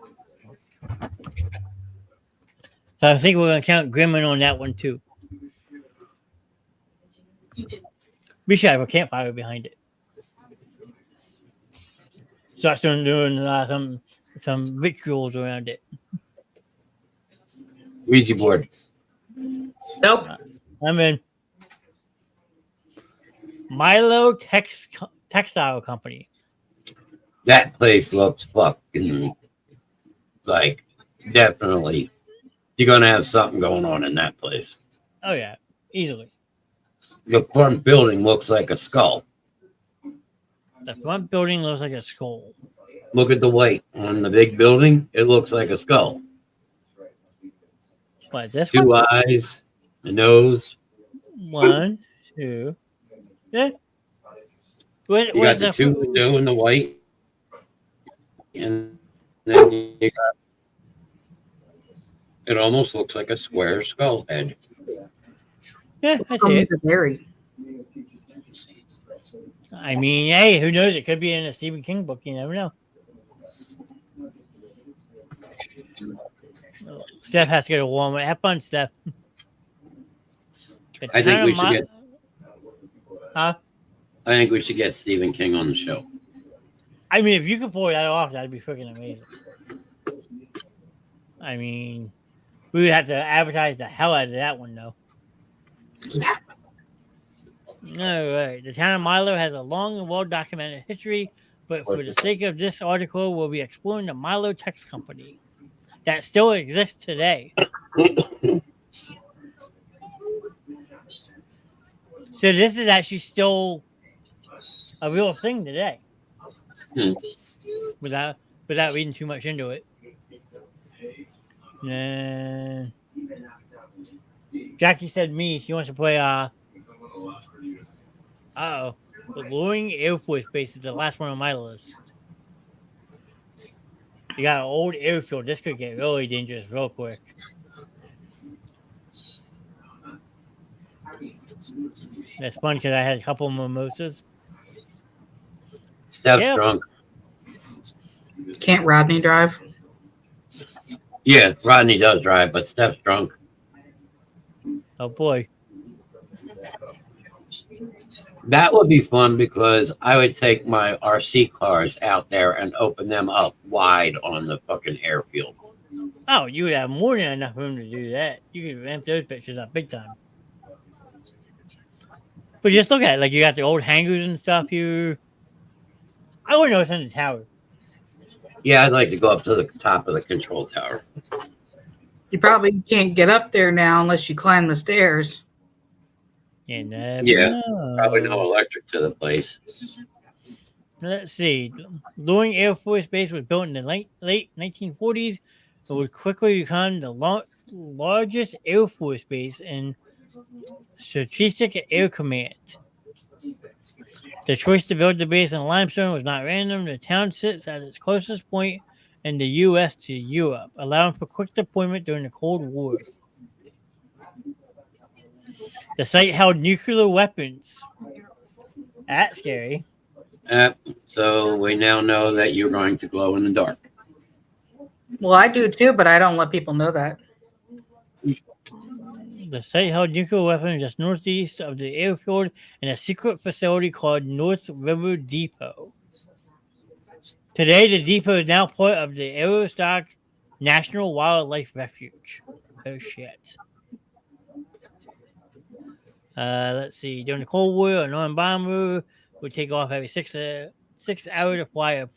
So I think we're going to count Gremlin on that one too. We should have a campfire behind it. Start doing some rituals around it. Ouija board. Nope. I'm in. Milo Textile Company. That place looks fucking like definitely. You're gonna have something going on in that place. Oh yeah, easily. The front building looks like a skull. The front building looks like a skull. Look at the white on the big building. It looks like a skull. But this Two one? eyes, a nose. 1, 2. Yeah. You got the two window in the white, and then you got. It almost looks like a square skull head. Yeah, I From see it. the dairy. I mean, hey, who knows? It could be in a Stephen King book. You never know. Steph has to go to Walmart. Have fun, Steph. I think we should get. Huh? I think we should get Stephen King on the show. I mean, if you could pull that off, that'd be freaking amazing. I mean, we would have to advertise the hell out of that one, though. Yeah. All right. The town of Milo has a long and well-documented history, but for the sake of this article, we'll be exploring the Milo Tex Company that still exists today. So this is actually still a real thing today. Without reading too much into it. And Jackie said me. She wants to play the Luring Air Force Base is the last one on my list. You got an old airfield. This could get really dangerous real quick. That's fun because I had a couple of mimosas. Steph's drunk. Can't Rodney drive? Yeah, Rodney does drive, but Steph's drunk. Oh boy. That would be fun because I would take my RC cars out there and open them up wide on the fucking airfield. Oh, you would have more than enough room to do that. You could ramp those pictures up big time. But just look at it. Like, you got the old hangars and stuff here. I wouldn't know what's in the tower. Yeah, I'd like to go up to the top of the control tower. You probably can't get up there now unless you climb the stairs. You never Yeah, know. probably no electric to the place. Let's see. Luring Air Force Base was built in the late 1940s. It would quickly become the largest Air Force base in Strategic Air Command. The choice to build the base in limestone was not random. The town sits at its closest point in the U.S. to Europe, allowing for quick deployment during the Cold War. The site held nuclear weapons. That's scary. So we now know that you're going to glow in the dark. Well, I do too, but I don't let people know that. The site held nuclear weapons just northeast of the airfield in a secret facility called North River Depot. Today, the depot is now part of the Aroostook National Wildlife Refuge. Oh, shit. Let's see. During the Cold War, a non bomber would take off every 6 hours to fly a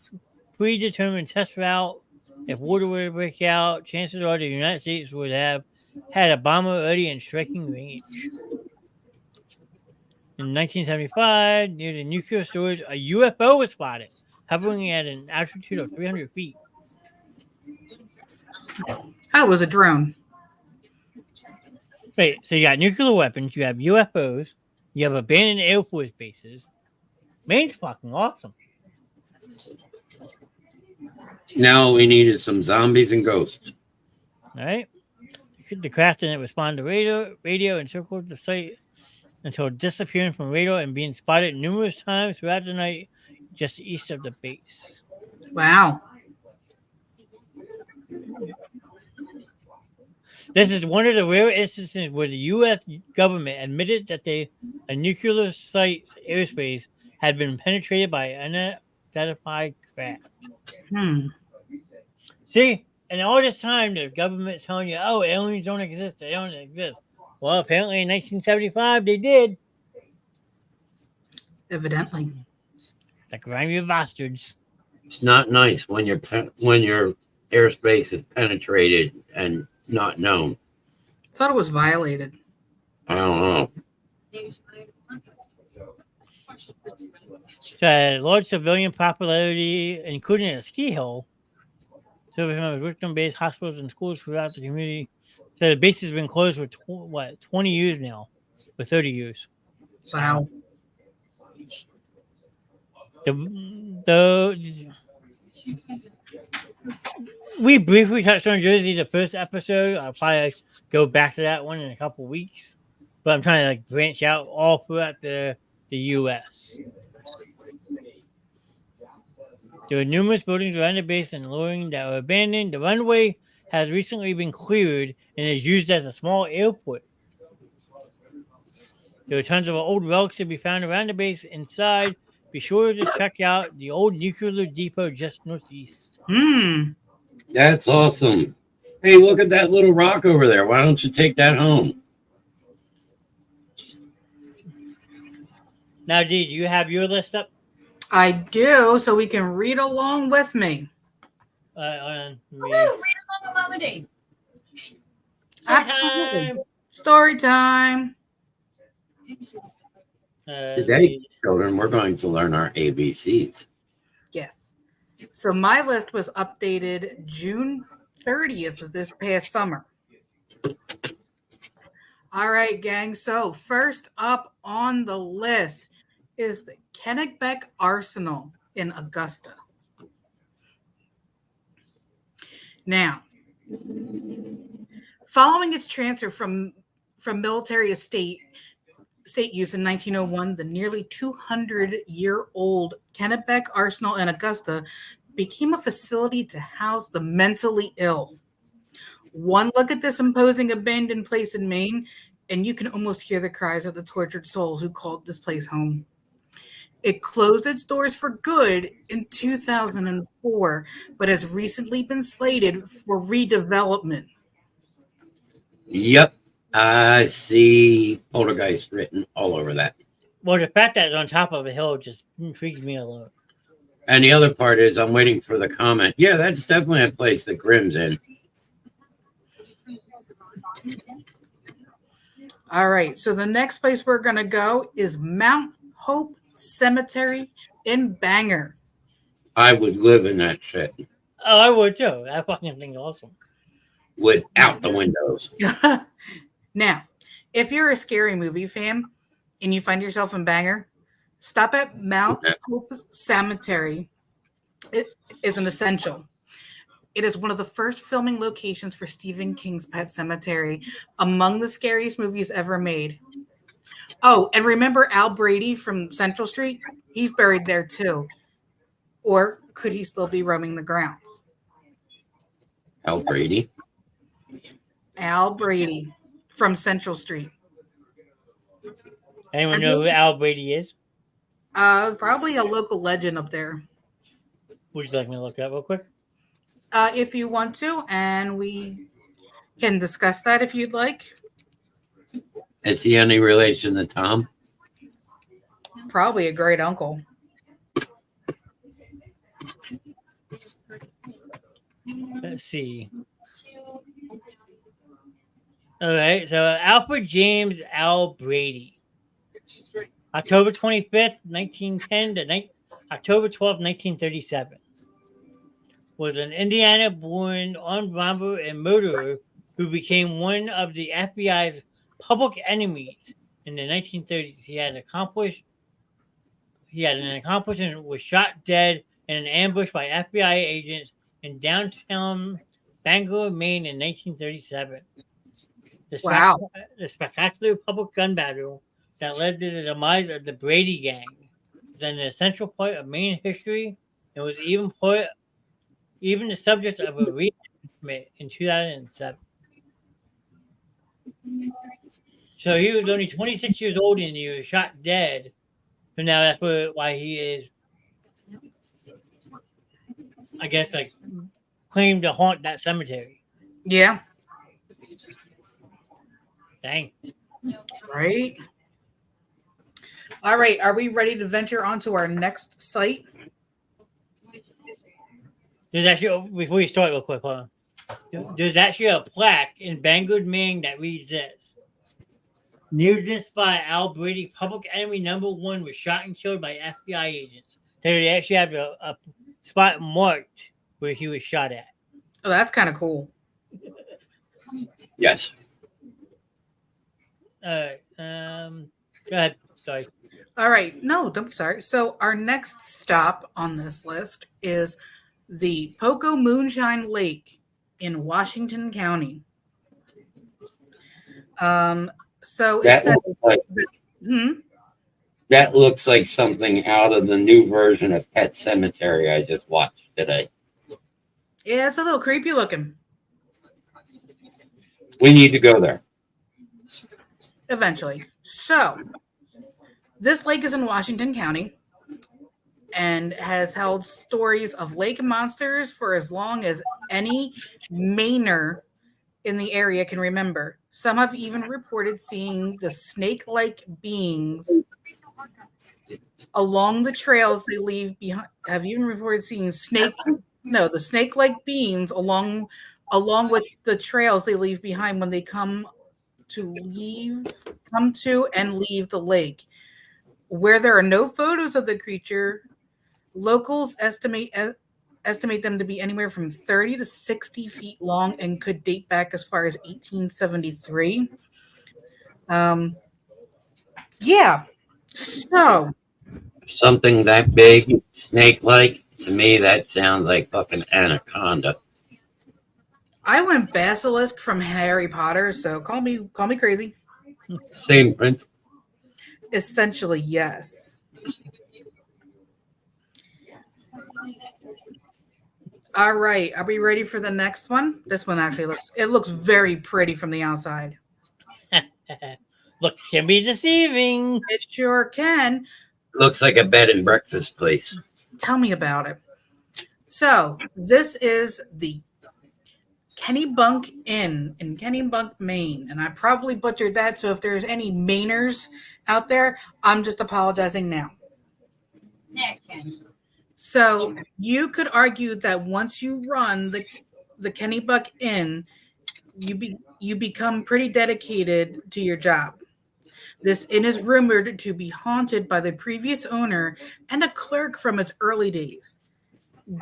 predetermined test route. If war were to break out, chances are the United States would have had a bomber already in striking range. In 1975, near the nuclear storage, a UFO was spotted, hovering at an altitude of 300 feet. That was a drone. Wait, so you got nuclear weapons, you have UFOs, you have abandoned Air Force bases. Maine's fucking awesome. Now we needed some zombies and ghosts. All right. The craft didn't respond to radio and circled the site until disappearing from radar and being spotted numerous times throughout the night just east of the base. Wow. This is one of the rare instances where the U.S. government admitted that a nuclear site's airspace had been penetrated by an unidentified craft. See? And all this time, the government's telling you, oh, aliens don't exist. They don't exist. Well, apparently in 1975, they did. Evidently. The grimy bastards. It's not nice when your airspace is penetrated and not known. I thought it was violated. I don't know. So, large civilian popularity, including a ski hill. Service members worked on base, hospitals, and schools throughout the community. So the base has been closed for 20 years now, for 30 years. Wow. We briefly touched on Jersey the first episode. I'll probably go back to that one in a couple weeks, but I'm trying to like branch out all throughout the U.S. There were numerous buildings around the base and luring that were abandoned. The runway has recently been cleared and is used as a small airport. There are tons of old relics to be found around the base. Inside, be sure to check out the old nuclear depot just northeast. That's awesome. Hey, look at that little rock over there. Why don't you take that home? Now, Dee, do you have your list up? I do, so we can read along with me. Read along with Mama D. Absolutely. Story time. Today, children, we're going to learn our ABCs. Yes. So my list was updated June 30th of this past summer. All right, gang. So first up on the list is the Kennebec Arsenal in Augusta. Now, following its transfer from military to state use in 1901, the nearly 200-year-old Kennebec Arsenal in Augusta became a facility to house the mentally ill. One look at this imposing abandoned place in Maine, and you can almost hear the cries of the tortured souls who called this place home. It closed its doors for good in 2004, but has recently been slated for redevelopment. Yep. I see poltergeist written all over that. Well, the fact that it's on top of a hill just intrigues me a lot. And the other part is I'm waiting for the comment. Yeah, that's definitely a place that Grimm's in. All right. So the next place we're going to go is Mount Hope Cemetery in Bangor. I would live in that shit. Oh, I would too. That fucking thing's awesome. Without the windows. Now, if you're a scary movie fan and you find yourself in Bangor, stop at Mount Hope Cemetery. It is an essential. It is one of the first filming locations for Stephen King's Pet Sematary, among the scariest movies ever made. Oh, and remember Al Brady from Central Street? He's buried there too. Or could he still be roaming the grounds? Al Brady? Al Brady from Central Street. Anyone know who Al Brady is? Probably a local legend up there. Would you like me to look it up real quick? If you want to, and we can discuss that if you'd like. Is he any relation to Tom? Probably a great uncle. Let's see. All right, so Alfred James Al Brady. October 25th, 1910 to October 12th, 1937. Was an Indiana-born armed robber and murderer who became one of the FBI's public enemies in the 1930s. He had an accomplice and was shot dead in an ambush by FBI agents in downtown Bangor, Maine in 1937. The spectacular public gun battle that led to the demise of the Brady Gang is an essential part of Maine history and was even the subject of a reenactment in 2007. So he was only 26 years old and he was shot dead. So now that's why he is, I guess, like claimed to haunt that cemetery. Yeah. Dang. Right. All right. Are we ready to venture onto our next site? There's actually, before you start, real quick, hold on. There's actually a plaque in Bangor, Maine that reads this: near this spot, Al Brady, public enemy #1, was shot and killed by FBI agents. So they actually have a spot marked where he was shot at. Oh, that's kind of cool. Yes. Go ahead. Sorry. All right. No, don't be sorry. So our next stop on this list is the Poco Moonshine Lake in Washington County. So it That says, looks like hmm? that looks like something out of the new version of Pet Cemetery I just watched today. Yeah, it's a little creepy looking. We need to go there. Eventually. So this lake is in Washington County and has held stories of lake monsters for as long as any Mainer in the area can remember. Some have even reported seeing the snake-like beings along the trails they leave behind. Have even reported seeing the snake-like beings along with the trails they leave behind when they come to and leave the lake. Where there are no photos of the creature, locals estimate them to be anywhere from 30 to 60 feet long and could date back as far as 1873. Yeah. So Something that big, snake-like, to me, that sounds like fucking anaconda. I went basilisk from Harry Potter, so call me crazy. Same print. Essentially, yes. All right, are we ready for the next one? This one actually looks very pretty from the outside. Look, can be deceiving. It sure can. Looks like a bed and breakfast place. Tell me about it. So this is the Kennebunk Inn in Kennebunk, Maine. And I probably butchered that. So if there's any Mainers out there, I'm just apologizing now. So you could argue that once you run the Kennebunk Inn, you become pretty dedicated to your job. This inn is rumored to be haunted by the previous owner and a clerk from its early days.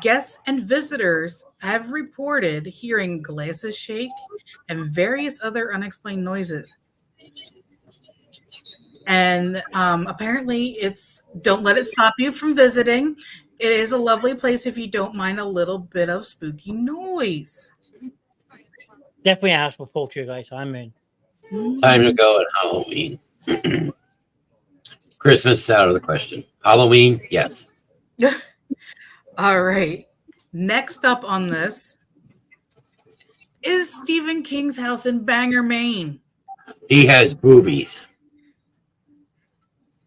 Guests and visitors have reported hearing glasses shake and various other unexplained noises. And apparently don't let it stop you from visiting. It is a lovely place if you don't mind a little bit of spooky noise. Definitely a house for culture, guys. So I'm in. Time to go at Halloween. Christmas is out of the question. Halloween, yes. All right. Next up on this is Stephen King's house in Bangor, Maine. He has boobies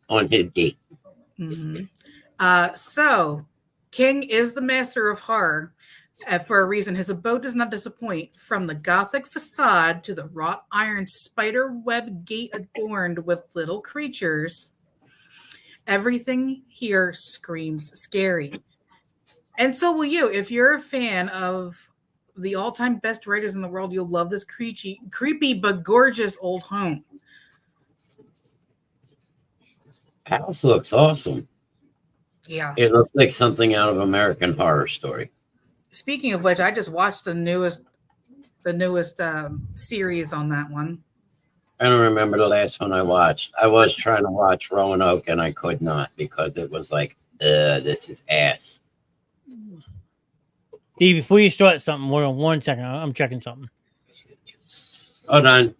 on his gate. Mm-hmm. So King is the master of horror. For a reason, his abode does not disappoint. From the Gothic facade to the wrought iron spider web gate adorned with little creatures, everything here screams scary. And so will you. If you're a fan of the all-time best writers in the world, you'll love this creepy but gorgeous old home. House looks awesome. Yeah. It looks like something out of American Horror Story. Speaking of which, I just watched the newest series on that one. I don't remember the last one I watched. I was trying to watch Roanoke and I could not because it was like, this is ass. Steve, before you start something, hold on 1 second. I'm checking something. Hold on.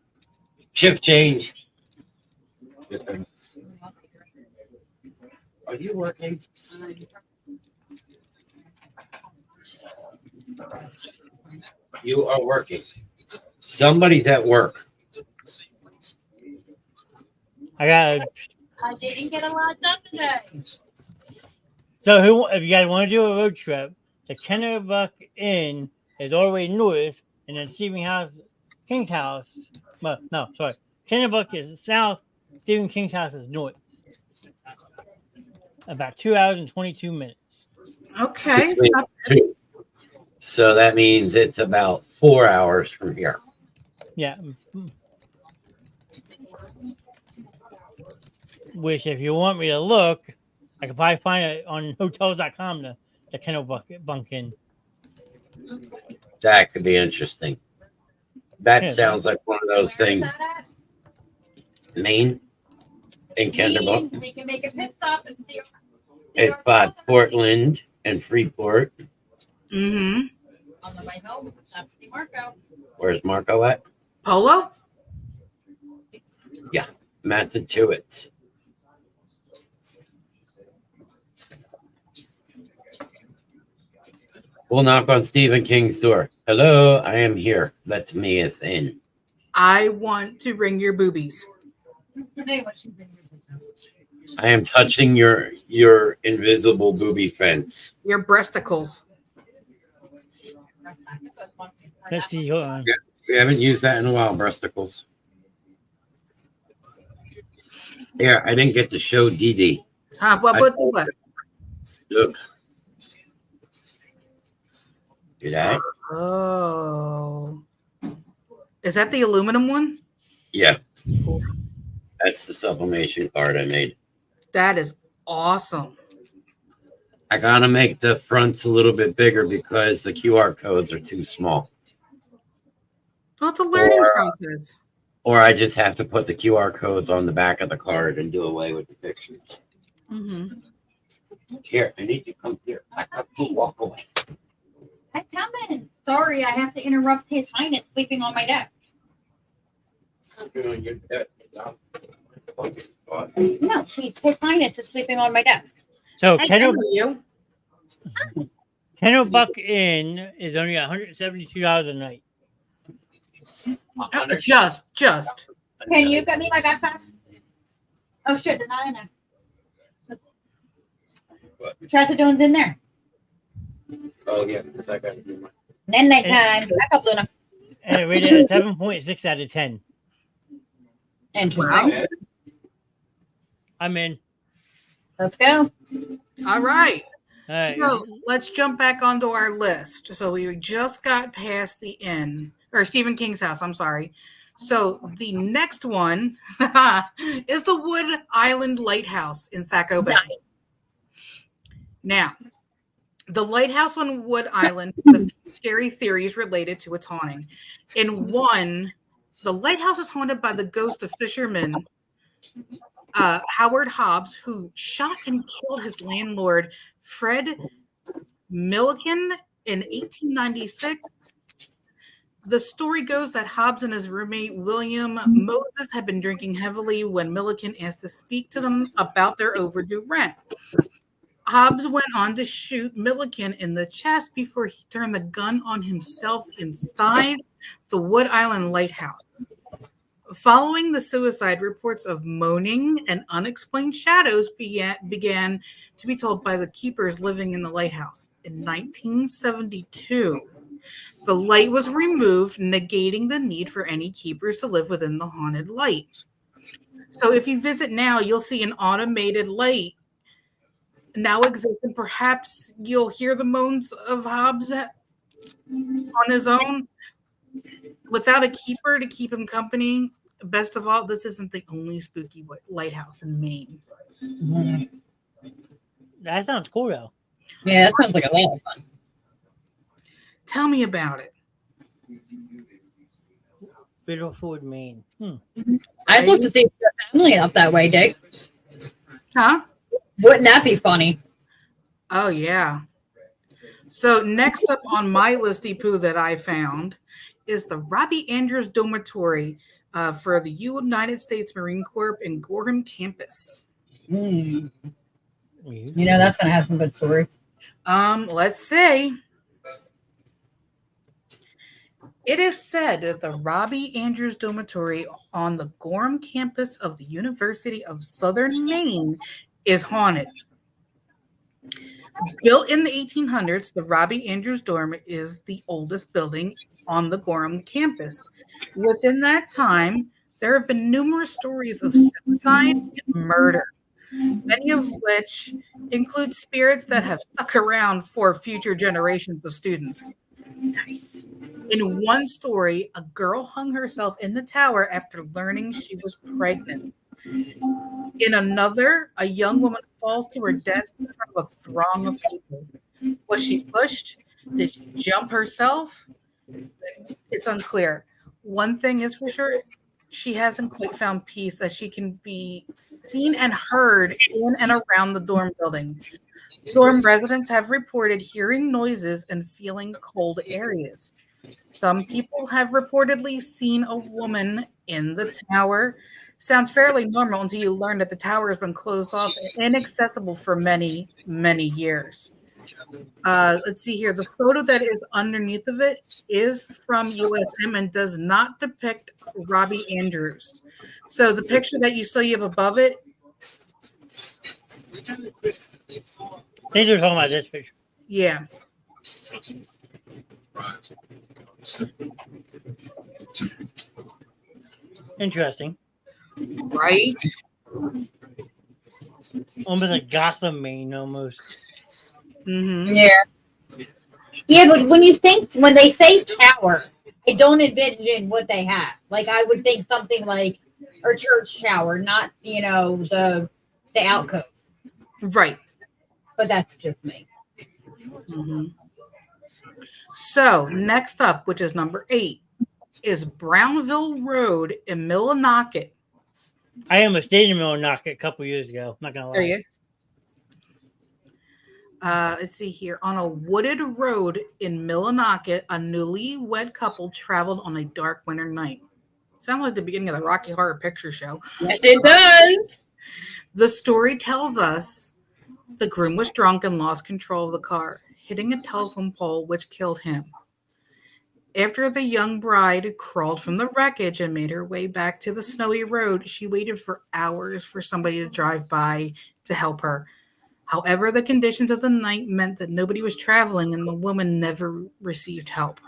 Shift change. Are you working? You are working. Somebody's at work. I didn't get a lot done today. So, if you guys want to do a road trip, the Kennebuck Inn is all the way north, and then King's house. Well, no, sorry. Kennebuck is south. Stephen King's house is north. About 2 hours and 22 minutes. Okay. So that means it's about 4 hours from here. Yeah. Which, if you want me to look, I could probably find it on hotels.com, the kennel bunk in. That could be interesting. That Yeah, sounds like one of those Where is things. that Maine and at? Kennebuck. We can make a pit stop and see. It's by Portland and Freeport. Mm-hmm. On the way home, that's the Marco. Where's Marco at? Polo? Massachusetts. We'll knock on Stephen King's door. Hello, I am here. Let me in. I want to ring your boobies. I am touching your invisible booby fence. Your breasticles. let's see. Hold on. We haven't used that in a while, breasticles. Here, I didn't get to show Dee Dee. What? Look. See that? Oh. Is that the aluminum one? Yeah. That's the sublimation card I made. That is awesome. I gotta make the fronts a little bit bigger because the QR codes are too small. Well, it's a learning process. Or I just have to put the QR codes on the back of the card and do away with the pictures. Mm-hmm. Here, I need to come here. I have to walk away. Hi, Tommen. Sorry, I have to interrupt His Highness sleeping on my desk. No, please, His Highness is sleeping on my desk. So, I know you. Kennebuck Inn is only $172 a night. Just. Can you get me my backpack? Oh shit, they're not in there. Chateaudone's in there. Oh, yeah. Because I got to do my. Then nighttime. Back up, Luna. And it rated at 7.6 out of 10. Interesting. Wow. I'm in. Let's go. All right. All right. So let's jump back onto our list. So we just got past the inn, or Stephen King's house. I'm sorry. So the next one is the Wood Island Lighthouse in Saco Bay. Now, the lighthouse on Wood Island has a few scary theories related to its haunting. In one, the lighthouse is haunted by the ghost of fisherman Howard Hobbs, who shot and killed his landlord, Fred Milliken, in 1896. The story goes that Hobbs and his roommate, William Moses, had been drinking heavily when Milliken asked to speak to them about their overdue rent. Hobbs went on to shoot Milliken in the chest before he turned the gun on himself inside the Wood Island Lighthouse. Following the suicide, reports of moaning and unexplained shadows began to be told by the keepers living in the lighthouse. In 1972, the light was removed, negating the need for any keepers to live within the haunted light. So if you visit now, you'll see an automated light now exists, and perhaps you'll hear the moans of Hobbs on his own without a keeper to keep him company. Best of all, this isn't the only spooky lighthouse in Maine. That sounds cool, though. Yeah, that sounds like a lot of fun. Tell me about it. Biddleford, Maine. I'd love to see your family up that way, Dick. Huh? Wouldn't that be funny? Oh, yeah. So next up on my listy poo that I found is the Robbie Andrews Dormitory for the United States Marine Corps in Gorham campus. You know, that's going to have some good stories. Let's see. It is said that the Robbie Andrews Dormitory on the Gorham campus of the University of Southern Maine is haunted. Built in the 1800s, the Robbie Andrews Dorm is the oldest building on the Gorham campus. Within that time, there have been numerous stories of suicide and murder, many of which include spirits that have stuck around for future generations of students. Nice. In one story, a girl hung herself in the tower after learning she was pregnant. In another, a young woman falls to her death in front of a throng of people. Was she pushed? Did she jump herself? It's unclear. One thing is for sure, she hasn't quite found peace as she can be seen and heard in and around the dorm buildings. Dorm residents have reported hearing noises and feeling cold areas. Some people have reportedly seen a woman in the tower. Sounds fairly normal until you learn that the tower has been closed off and inaccessible for many, many years. Let's see here. The photo that is underneath of it is from USM and does not depict Robbie Andrews. So the picture that you see up above it, I think they're talking about this picture. yeah. Interesting. Right? Almost like Gotham, Maine, almost. Mm-hmm. Yeah. Yeah, but when they say tower, I don't envision what they have. Like I would think something like a church tower, not the alcove. Right. But that's just me. Mm-hmm. So next up, which is number 8, is Brownville Road in Millinocket. I almost stayed in Millinocket a couple years ago. Not gonna lie. There you go. Let's see here. On a wooded road in Millinocket, a newlywed couple traveled on a dark winter night. Sounds like the beginning of the Rocky Horror Picture Show. Yes, it does. The story tells us the groom was drunk and lost control of the car, hitting a telephone pole, which killed him. After the young bride crawled from the wreckage and made her way back to the snowy road, she waited for hours for somebody to drive by to help her. However, the conditions of the night meant that nobody was traveling and the woman never received help.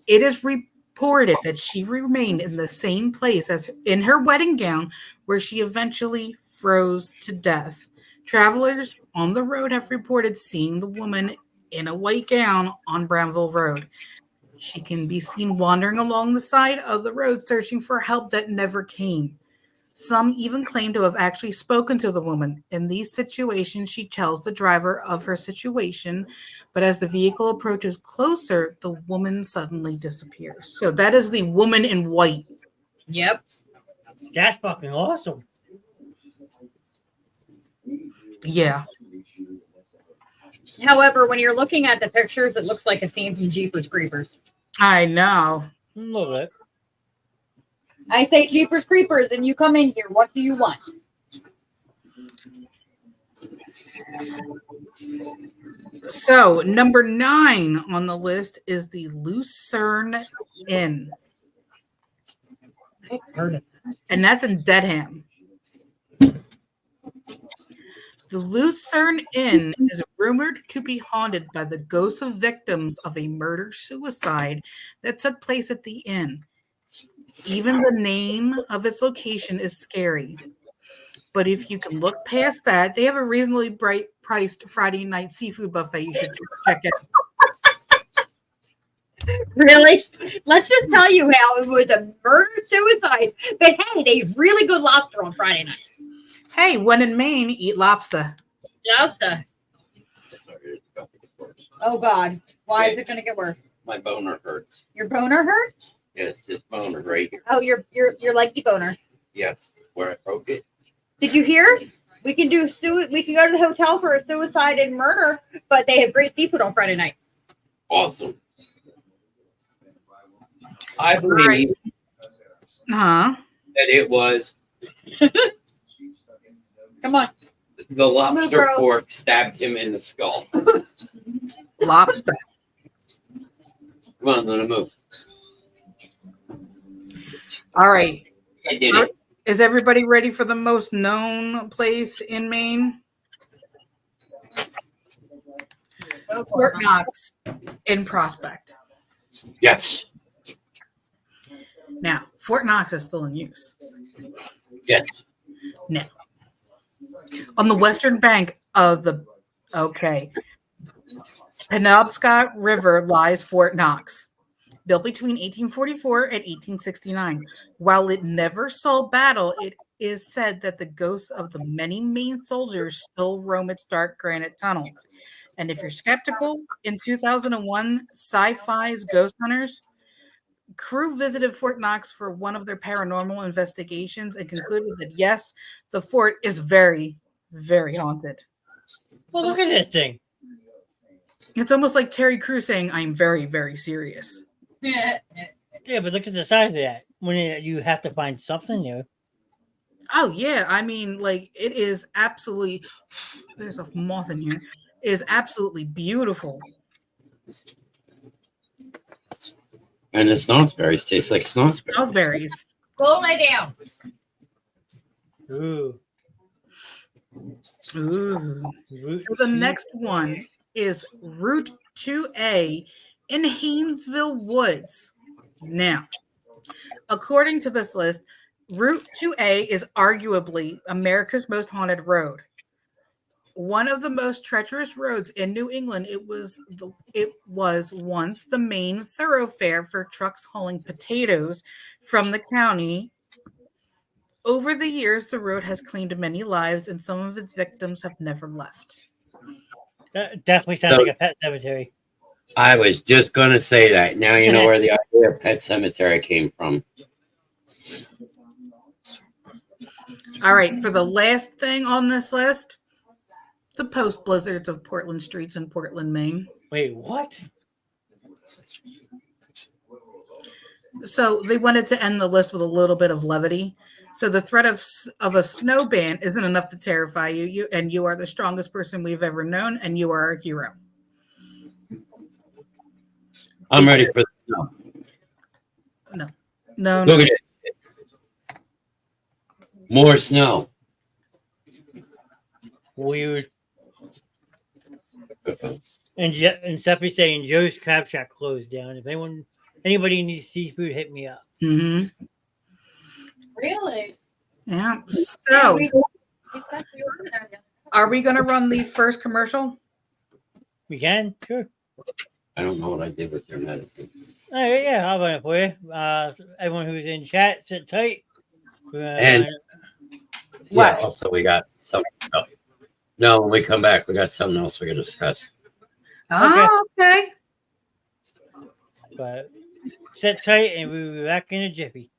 It is reported that she remained in the same place as in her wedding gown, where she eventually froze to death. Travelers on the road have reported seeing the woman in a white gown on Brownville Road. She can be seen wandering along the side of the road searching for help that never came. Some even claim to have actually spoken to the woman. In these situations, she tells the driver of her situation, but as the vehicle approaches closer, the woman suddenly disappears. So that is the woman in white. Yep. That's fucking awesome. Yeah. However, when you're looking at the pictures, it looks like a scene from Jeepers Creepers. I know. A little bit. I say Jeepers Creepers, and you come in here. What do you want? So, number 9 on the list is the Lucerne Inn. And that's in Dedham. The Lucerne Inn is rumored to be haunted by the ghosts of victims of a murder-suicide that took place at the inn. Even the name of its location is scary. But if you can look past that, they have a reasonably priced Friday night seafood buffet you should check out. Really? Let's just tell you how it was a murder-suicide, but hey, they have really good lobster on Friday night. Hey, when in Maine, eat lobster. Lobster. Oh, God. Why is it going to get worse? My boner hurts. Your boner hurts? Yes, this boner right here. Oh, your leggy boner. Yes, where I broke it. Did you hear? We can go to the hotel for a suicide and murder, but they have great seafood on Friday night. Awesome. I believe Huh? that it was Come on. the lobster Move, bro. fork stabbed him in the skull. Lobster. Come on, let him move. All right. I did it. Is everybody ready for the most known place in Maine? Fort Knox in Prospect. Yes. Now, Fort Knox is still in use. Yes. Now, on the western bank of the, okay, Penobscot River lies Fort Knox, built between 1844 and 1869. While it never saw battle, it is said that the ghosts of the many Maine soldiers still roam its dark granite tunnels. And if you're skeptical, in 2001, Sci-Fi's Ghost Hunters crew visited Fort Knox for one of their paranormal investigations and concluded that yes, the fort is very, very haunted. Well, look at this thing. It's almost like Terry Crews saying, "I'm very, very serious." Yeah, but look at the size of that. When you have to find something new. Oh yeah, I mean, like it is absolutely. There's a moth in here. It is absolutely beautiful. And the snozzberries taste like snozzberries. Snozzberries. Go lay down. Ooh. Ooh. So the next one is Route 2A in Haynesville Woods. Now, according to this list, Route 2A is arguably America's most haunted road. One of the most treacherous roads in New England. It was once the main thoroughfare for trucks hauling potatoes from the county. Over the years, the road has claimed many lives, and some of its victims have never left. That definitely sounds like a pet cemetery. I was just going to say that. Now you know where the idea of pet cemetery came from. All right, for the last thing on this list, the post blizzards of Portland streets in Portland, Maine. Wait, what? So they wanted to end the list with a little bit of levity. So the threat of a snow ban isn't enough to terrify you. You are the strongest person we've ever known, and you are our hero. I'm ready for the snow. No. Look at it. More snow. Weird. And Steffi's saying Joe's Crab Shack closed down. If anybody needs seafood, hit me up. Mm-hmm. Really? Yeah. So, are we going to run the first commercial? We can, sure. I don't know what I did with your medicine. Oh, yeah, I'll run it for you. Everyone who's in chat, sit tight. And What? Also we got something else. No, when we come back, we got something else we're going to discuss. Oh, okay. But sit tight, and we'll be back in a jiffy.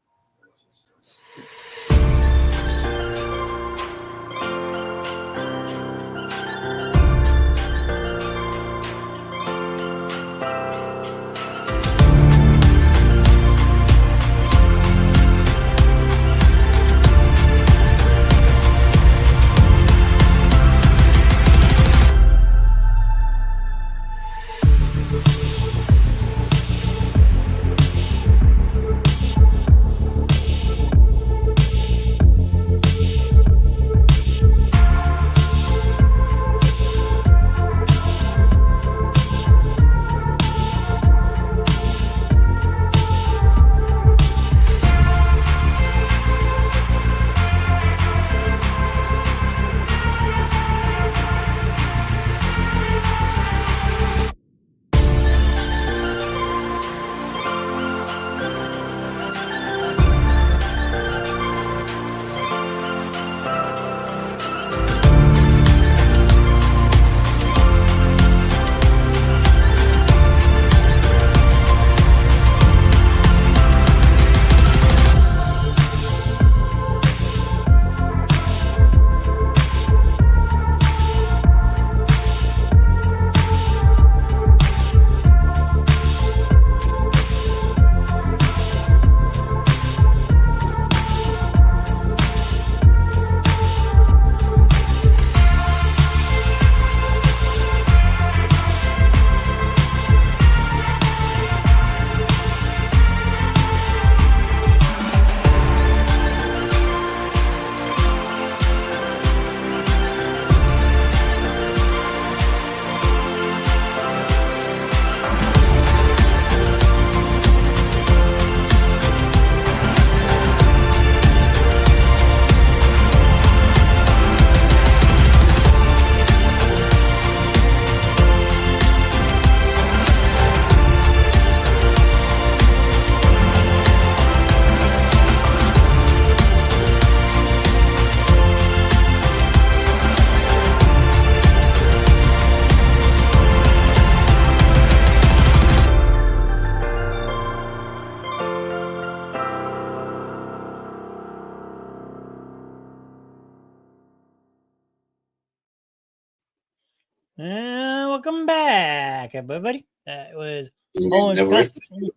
Welcome back, everybody. That was No Owen's worries. Custom.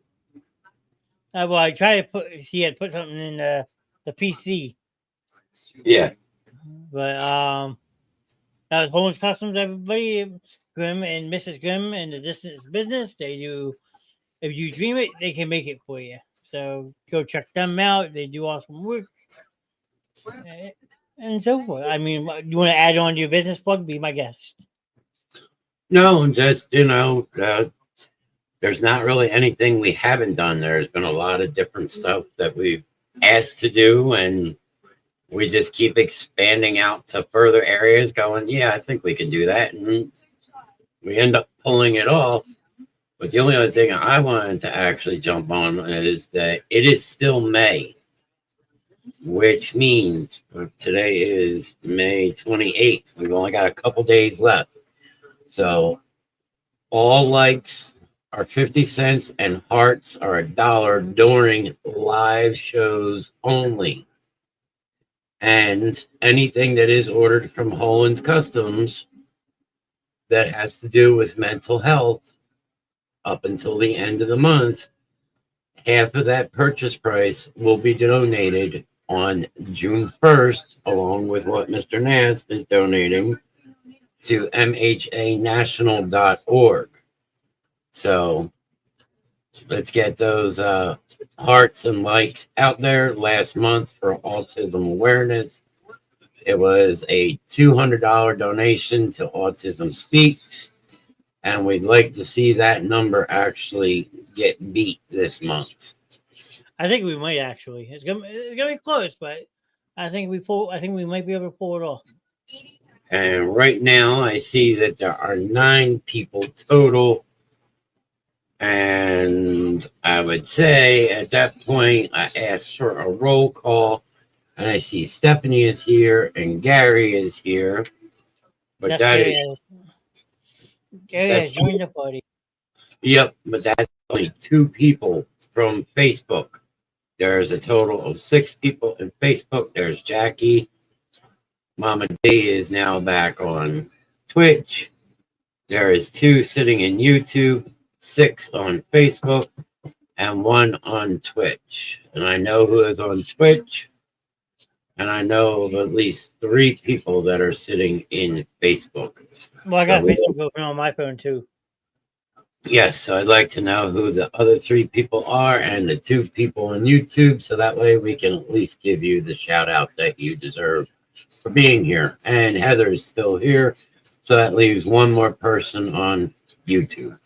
Well, I tried to put. He had put something in the PC, Yeah. but that was Owen's Customs. Everybody, Grimm and Mrs. Grimm and the Distance Business. They do. If you dream it, they can make it for you. So go check them out. They do awesome work. And so forth. I mean, you want to add on to your business plug? Be my guest. No, just, there's not really anything we haven't done. There's been a lot of different stuff that we've asked to do, and we just keep expanding out to further areas, going, yeah, I think we can do that. And we end up pulling it off. But the only other thing I wanted to actually jump on is that it is still May, which means today is May 28th. We've only got a couple days left. So all likes are 50 cents and hearts are $1 during live shows only. And anything that is ordered from Holland's Customs that has to do with mental health up until the end of the month, half of that purchase price will be donated on June 1st, along with what Mr. Knast is donating to mhanational.org. So let's get those hearts and likes out there. Last month for autism awareness, it was a $200 donation to Autism Speaks. And we'd like to see that number actually get beat this month. I think we might actually. It's gonna be close, but I think we might be able to pull it off. And right now, I see that there are 9 people total. And I would say at that point, I asked for a roll call, and I see Stephanie is here and Gary is here. But Gary has joined the party. Yep, but that's only 2 people from Facebook. There's a total of 6 people in Facebook. There's Jackie. Mama D is now back on Twitch. There is 2 sitting in YouTube, 6 on Facebook, and 1 on Twitch. And I know who is on Twitch. And I know of at least 3 people that are sitting in Facebook. Well, I got Facebook open on my phone too. Yes, so I'd like to know who the other 3 people are and the 2 people on YouTube, so that way we can at least give you the shout out that you deserve for being here. And Heather's still here, so that leaves 1 more person on YouTube.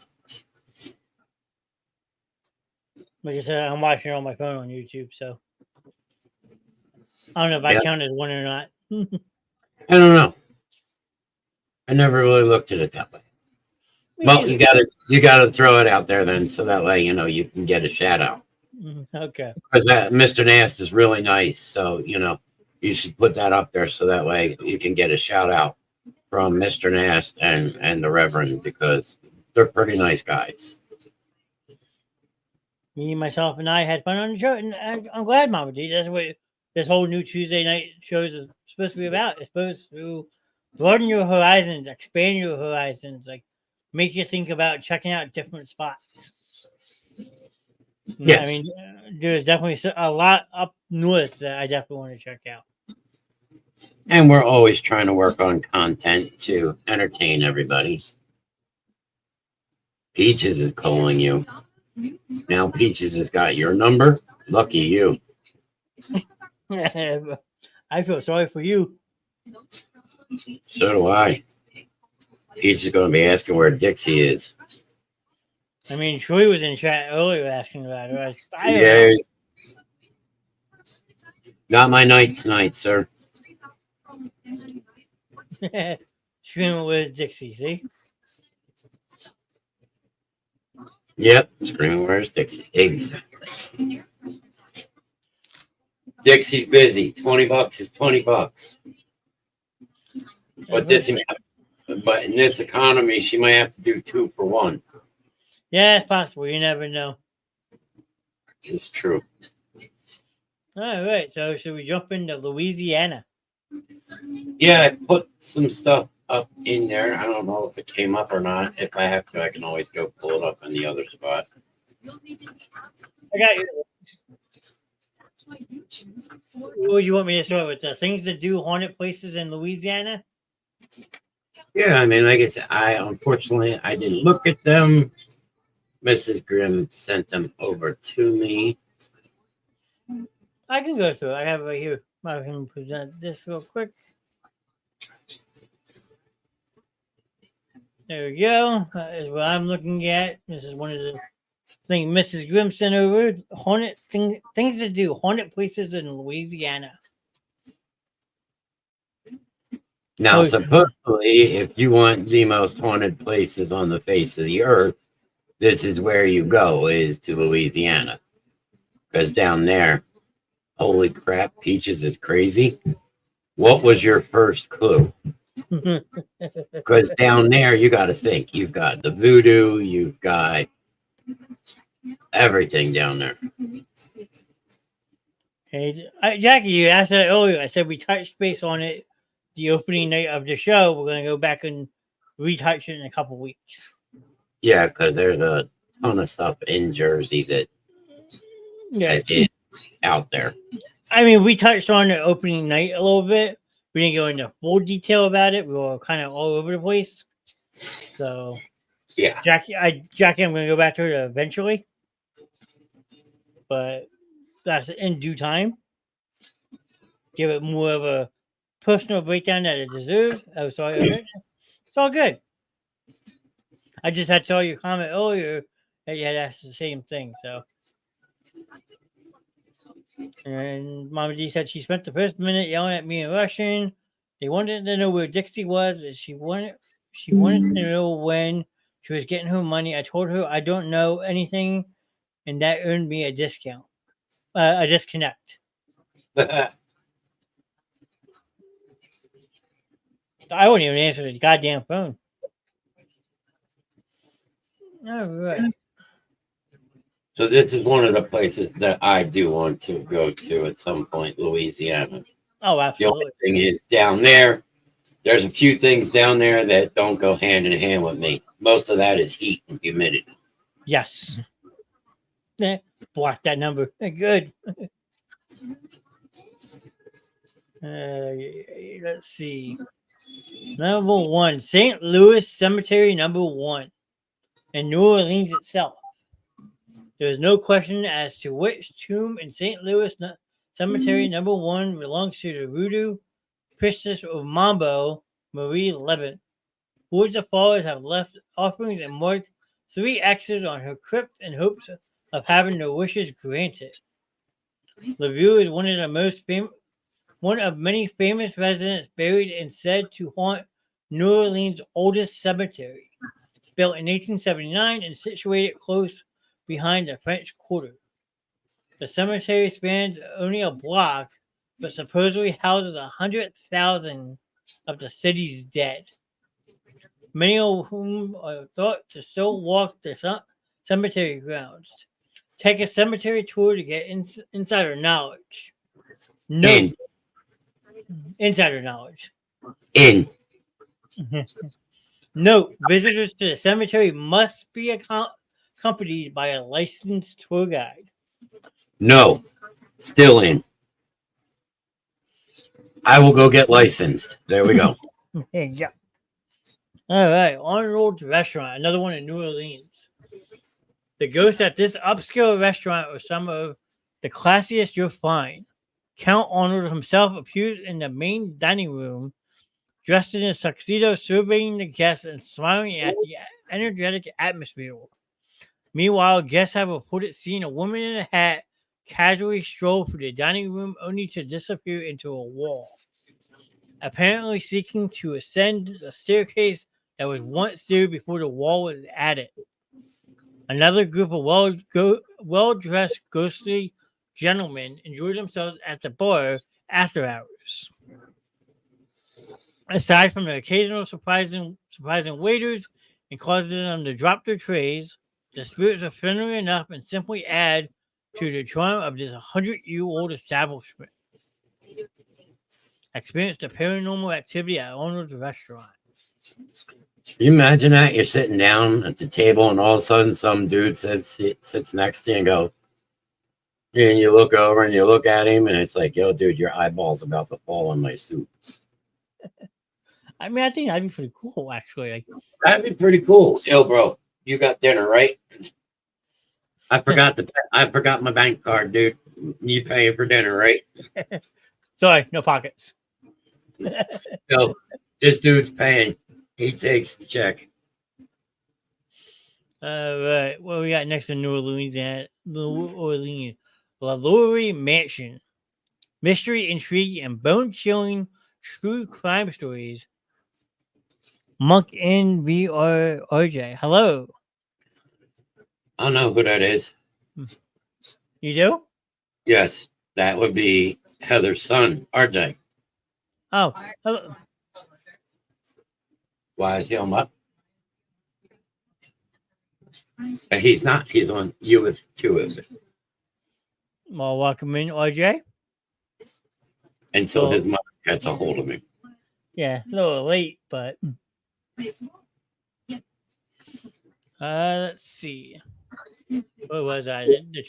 Like I said, I'm watching it on my phone on YouTube, so I don't know if I count as one or not. I don't know. I never really looked at it that way. Well, you gotta throw it out there then, so that way you can get a shout out. Okay. Because Mr. Knast is really nice, so you should put that up there so that way you can get a shout out from Mr. Knast and the Reverend, because they're pretty nice guys. Me, myself, and I had fun on the show, and I'm glad, Mama D. That's what this whole new Tuesday night shows is supposed to be about. It's supposed to broaden your horizons, expand your horizons, like make you think about checking out different spots. Yes. I mean, there's definitely a lot up north that I definitely want to check out. And we're always trying to work on content to entertain everybody. Peaches is calling you. Now Peaches has got your number. Lucky you. I feel sorry for you. So do I. Peach is going to be asking where Dixie is. I mean, Troy was in chat earlier asking about her. Yeah. Not my night tonight, sir. Screaming with Dixie, see? Yep, screaming where's Dixie? Exactly. Dixie's busy. $20 is $20. But in this economy, she might have to do 2 for 1. Yeah, it's possible. You never know. It's true. All right. So should we jump into Louisiana? Yeah, I put some stuff up in there. I don't know if it came up or not. If I have to, I can always go pull it up in the other spot. I got you. What do you want me to start with? The things to do haunted places in Louisiana? Yeah, I mean, like I said, unfortunately I didn't look at them. Mrs. Grimm sent them over to me. I can go through it. I have it right here. I can present this real quick. There we go. Is what I'm looking at. This is one of the things Mrs. Grimm sent over. Things to do. Haunted places in Louisiana. Now, Oh, supposedly, if you want the most haunted places on the face of the earth, this is where you go, is to Louisiana. Because down there, holy crap, Peaches is crazy. What was your first clue? Because down there, you got to think. You've got the voodoo, you've got everything down there. Hey, Jackie, you asked that earlier. I said we touched base on it the opening night of the show. We're going to go back and retouch it in a couple weeks. Yeah, because there's a ton of stuff in Jersey that is out there. I mean, we touched on the opening night a little bit. We didn't go into full detail about it. We were kind of all over the place. So, yeah, Jackie, I'm going to go back to it eventually, but that's in due time. Give it more of a personal breakdown that it deserves. Oh, sorry. It's all good. I just had saw your comment earlier that you had asked the same thing. So, and Mama D said she spent the first minute yelling at me in Russian. They wanted to know where Dixie was. And she wanted to know when she was getting her money. I told her I don't know anything, and that earned me a discount, a disconnect. I wouldn't even answer the goddamn phone. All right. So this is one of the places that I do want to go to at some point, Louisiana. Oh, The absolutely. only thing is down there, there's a few things down there that don't go hand in hand with me. Most of that is heat and humidity. Yes. Block that number. Good. Let's see. Number 1, St. Louis Cemetery, number 1, in New Orleans itself. There is no question as to which tomb in St. Louis Cemetery, number 1, belongs to the voodoo priestess of Mambo, Marie Levin. Hordes of followers have left offerings and marked 3 X's on her crypt in hopes of having their wishes granted. LaVue is one of many famous residents buried and said to haunt New Orleans' oldest cemetery, built in 1879 and situated close behind the French Quarter. The cemetery spans only a block, but supposedly houses 100,000 of the city's dead, many of whom are thought to still walk the cemetery grounds. Take a cemetery tour to get insider knowledge. No. Insider knowledge. Note, visitors to the cemetery must be accompanied by a licensed tour guide. No. Still in. I will go get licensed. There we go. Yeah. All right. Arnold's Restaurant, another one in New Orleans. The ghosts at this upscale restaurant are some of the classiest you'll find. Count Arnold himself appears in the main dining room, dressed in a tuxedo, surveying the guests and smiling at the energetic atmosphere. Meanwhile, guests have reported seeing a woman in a hat casually stroll through the dining room only to disappear into a wall, apparently seeking to ascend the staircase that was once there before the wall was added. Another group of well-dressed ghostly gentlemen enjoy themselves at the bar after hours. Aside from the occasional surprising waiters and causing them to drop their trays, the spirits are friendly enough and simply add to the charm of this 100-year-old establishment. Experience the paranormal activity at Arnold's Restaurant. you imagine that? You're sitting down at the table and all of a sudden some dude sits next to you and go, and you look over and you look at him and it's like, yo, dude, your eyeball's about to fall on my soup. I mean, I think that'd be pretty cool, actually. Like, That'd be pretty cool. Yo, bro, you got dinner, right? I forgot my bank card, dude. You paying for dinner, right? sorry, no pockets. So this dude's paying. He takes the check. Right. What we got next in New Orleans? La Laurie Mansion. Mystery, intrigue, and bone-chilling true crime stories. Monk and VRJ. Hello. I don't know who that is. You do? Yes, that would be Heather's son, RJ. Oh, hello. Why is he on what? But he's not. He's on you with two of it. Well, welcome in, RJ. Until his mother gets a hold of him. Yeah, a little late, but let's see. What was I? The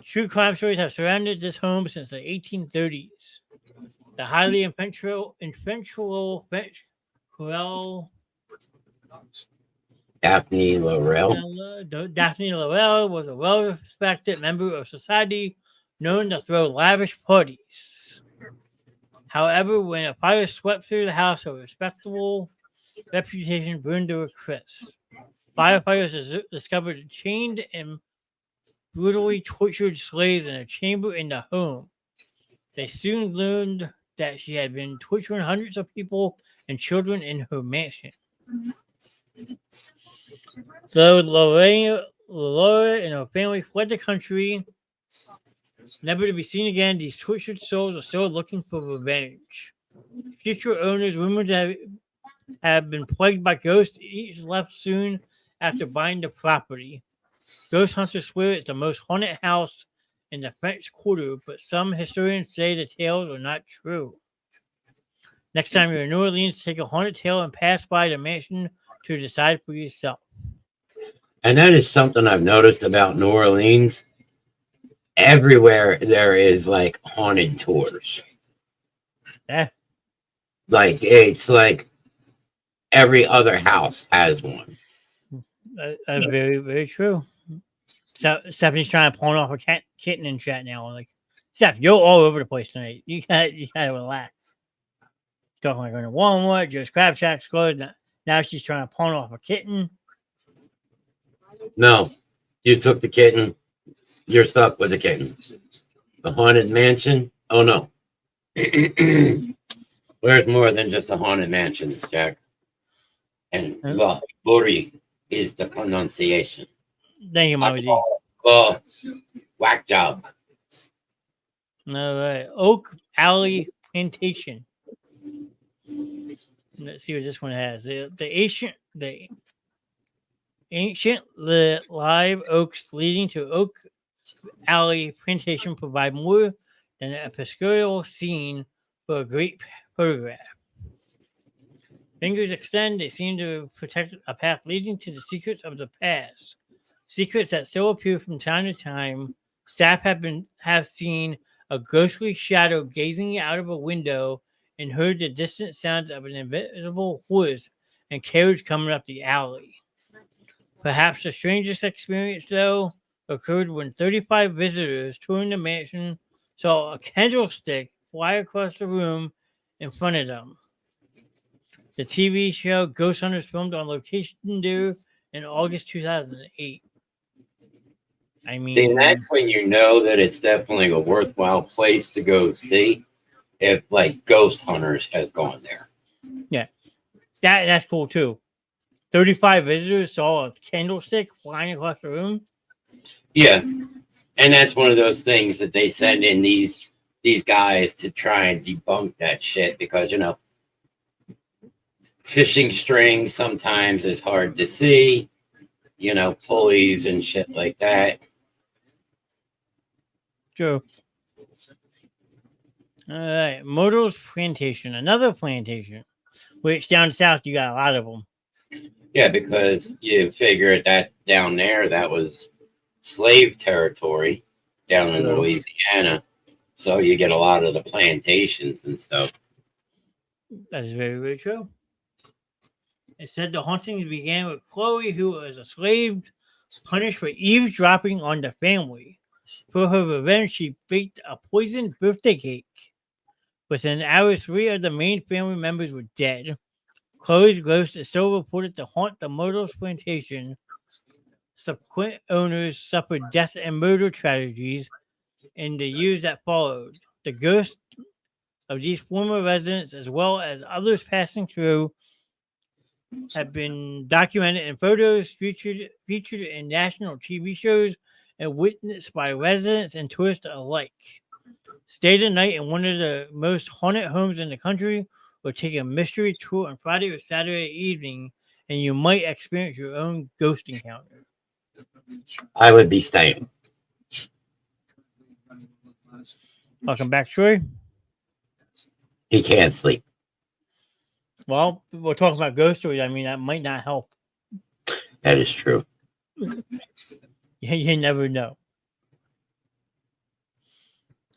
true crime stories have surrounded this home since the 1830s. The highly influential Daphne Laurel. Daphne Laurel was a well-respected member of society known to throw lavish parties. However, when a fire swept through the house, her respectable reputation burned to a crisp. Firefighters discovered chained and brutally tortured slaves in a chamber in the home. They soon learned that she had been torturing hundreds of people and children in her mansion. So Laura and her family fled the country, never to be seen again. These tortured souls are still looking for revenge. Future owners, rumored to have been plagued by ghosts, each left soon after buying the property. Ghost hunters swear it's the most haunted house in the French Quarter, but some historians say the tales are not true. Next time you're in New Orleans, take a haunted tale and pass by the mansion to decide for yourself. And that is something I've noticed about New Orleans. Everywhere there is like haunted tours. Yeah. Like it's like every other house has one. That's very, very true. So Stephanie's trying to pawn off a kitten in chat now. Like, Steph, you're all over the place tonight. You gotta relax. Talking like going to Walmart, just Crab Shack's closed. Now she's trying to pawn off a kitten. No, you took the kitten. You're stuck with the kitten. The haunted mansion. Oh no. There's more than just a haunted mansion, Jack. And Laurie is the pronunciation. Thank you, Mama D. Oh, whack job. All right. Oak Alley Plantation. Let's see what this one has. The ancient live oaks leading to Oak Alley Plantation provide more than a pictorial scene for a great photograph. Fingers extend, they seem to protect a path leading to the secrets of the past. Secrets that still appear from time to time. Staff have seen a ghostly shadow gazing out of a window and heard the distant sounds of an invisible horse and carriage coming up the alley. Perhaps the strangest experience, though, occurred when 35 visitors touring the mansion saw a candlestick fly across the room in front of them. The TV show Ghost Hunters filmed on location there in August 2008. I mean, see, that's when you know that it's definitely a worthwhile place to go see. If like Ghost Hunters has gone there. Yeah, that's cool too. 35 visitors saw a candlestick flying across the room. Yeah, and that's one of those things that they send in these guys to try and debunk that shit because, you know, fishing string sometimes is hard to see, you know, pulleys and shit like that. True. All right, Myrtle's Plantation, another plantation, which down south you got a lot of them. Yeah, because you figure that down there, that was slave territory down in True. Louisiana. So you get a lot of the plantations and stuff. That is very, very true. It said the hauntings began with Chloe, who was a slave punished for eavesdropping on the family. For her revenge, she baked a poisoned birthday cake. Within hours, 3 of the main family members were dead. Chloe's ghost is still reported to haunt the Myrtles plantation. Subsequent owners suffered death and murder tragedies in the years that followed. The ghosts of these former residents, as well as others passing through, have been documented in photos, featured in national TV shows, and witnessed by residents and tourists alike. Stay the night in one of the most haunted homes in the country, or take a mystery tour on Friday or Saturday evening, and you might experience your own ghost encounter. I would be staying. Welcome back, Troy. He can't sleep. Well, we're talking about ghost stories. I mean, that might not help. That is true. You never know.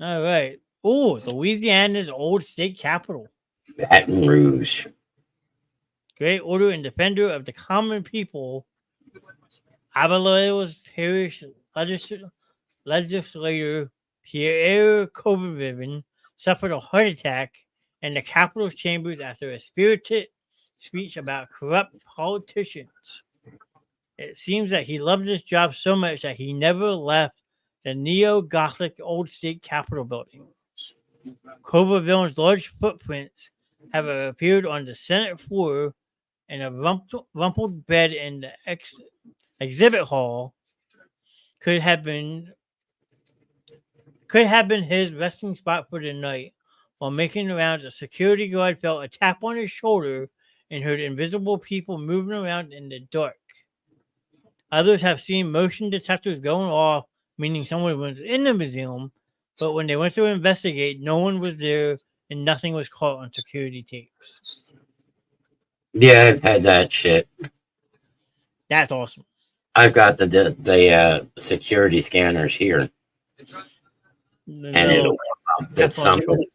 All right. Oh, Louisiana's old state capital. Baton Rouge. Great order and defender of the common people, Abileo's parish legislator Pierre Covervivin suffered a heart attack in the Capitol's chambers after a spirited speech about corrupt politicians. It seems that he loved his job so much that he never left the neo-Gothic Old State Capitol building. Coverville's large footprints have appeared on the Senate floor, and a rumpled bed in the exhibit hall could have been his resting spot for the night. While making the rounds, a security guard felt a tap on his shoulder and heard invisible people moving around in the dark. Others have seen motion detectors going off, meaning someone was in the museum, but when they went to investigate, no one was there and nothing was caught on security tapes. Yeah, I've had that shit. That's awesome. I've got the security scanners here, and it'll come up that something.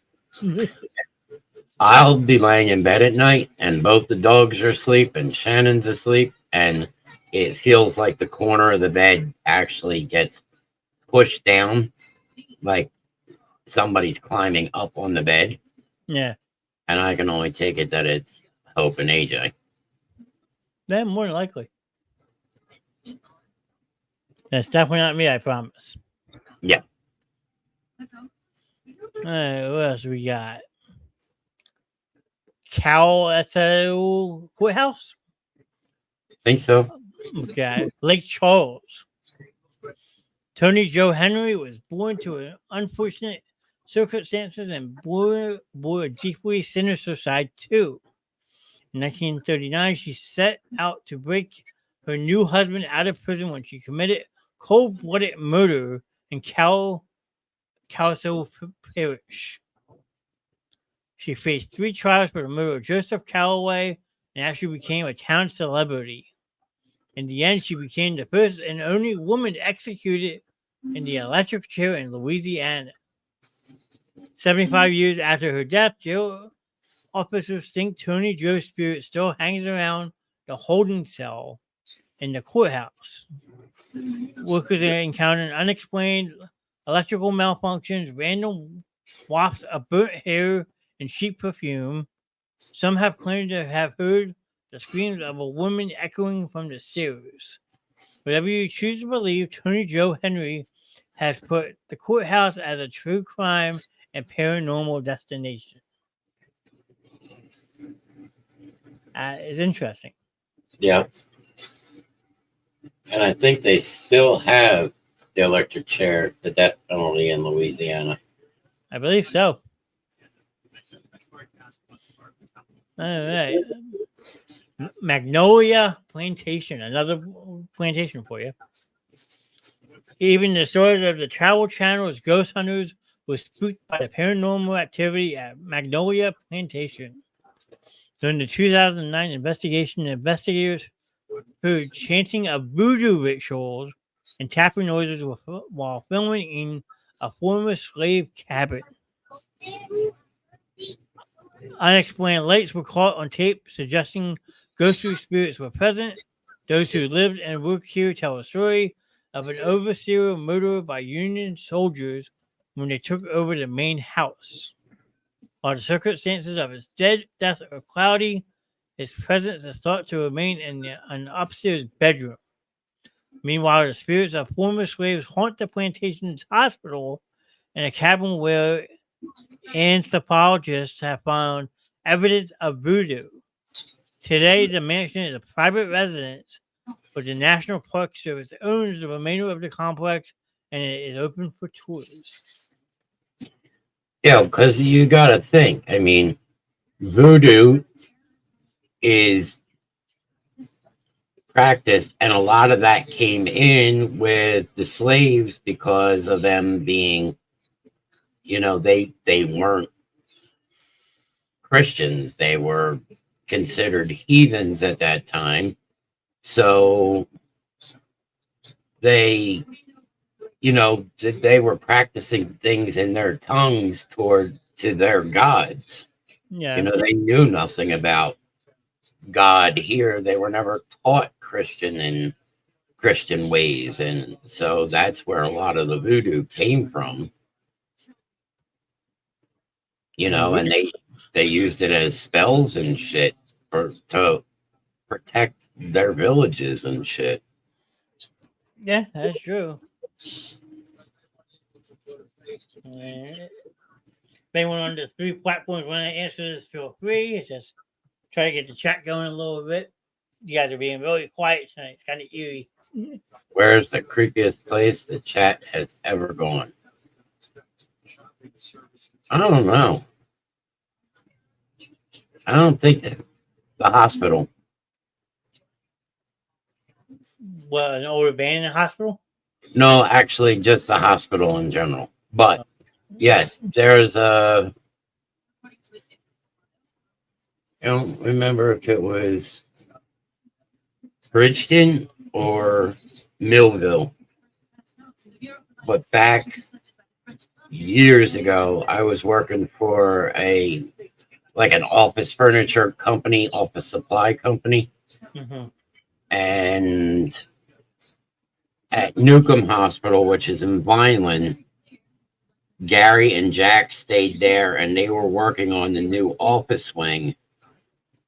I'll be laying in bed at night, and both the dogs are asleep, and Shannon's asleep, and it feels like the corner of the bed actually gets pushed down, like somebody's climbing up on the bed. Yeah. And I can only take it that it's Hope and AJ. Then more than likely. That's definitely not me, I promise. Yeah. All right, what else we got? Cal Courthouse? Think so. Okay. Lake Charles. Tony Joe Henry was born to an unfortunate circumstances and bore a deeply sinister side too. In 1939, she set out to break her new husband out of prison when she committed cold-blooded murder in Calso Parish. She faced 3 trials for the murder of Joseph Calloway and actually became a town celebrity. In the end, she became the first and only woman executed in the electric chair in Louisiana. 75 years after her death, jail officers think Tony Joe's spirit still hangs around the holding cell in the courthouse. Workers encountered unexplained electrical malfunctions, random wafts of burnt hair and cheap perfume. Some have claimed to have heard the screams of a woman echoing from the stairs. Whatever you choose to believe, Tony Joe Henry has put the courthouse as a true crime and paranormal destination. It's interesting. Yeah. And I think they still have the electric chair, the death penalty in Louisiana. I believe so. All right. Magnolia Plantation, another plantation for you. Even the stars of the Travel Channel's Ghost Hunters were spooked by the paranormal activity at Magnolia Plantation. During the 2009 investigation, investigators heard chanting of voodoo rituals and tapping noises while filming in a former slave cabin. Unexplained lights were caught on tape, suggesting ghostly spirits were present. Those who lived and worked here tell a story of an overseer murdered by Union soldiers when they took over the main house. While the circumstances of his death are cloudy, his presence is thought to remain in an upstairs bedroom. Meanwhile, the spirits of former slaves haunt the plantation's hospital and a cabin where anthropologists have found evidence of voodoo. Today, the mansion is a private residence, but the National Park Service owns the remainder of the complex and it is open for tours. Yeah, because you got to think. I mean, voodoo is practiced, and a lot of that came in with the slaves because of them being, they weren't Christians. They were considered heathens at that time. So they, they were practicing things in their tongues to their gods. Yeah. They knew nothing about God here. They were never taught Christian ways. And so that's where a lot of the voodoo came from. And they used it as spells and shit to protect their villages and shit. Yeah, that's true. If anyone on the 3 platforms want to answer this, feel free. It's just try to get the chat going a little bit. You guys are being really quiet tonight. It's kind of eerie. Where's the creepiest place the chat has ever gone? I don't know. I don't think the hospital. Well, an old abandoned hospital? No, actually, just the hospital in general. But yes, there's a. I don't remember if it was Bridgeton or Millville, but back years ago, I was working for an office furniture company, office supply company. Mm-hmm. And at Newcomb Hospital, which is in Vineland, Gary and Jack stayed there and they were working on the new office wing.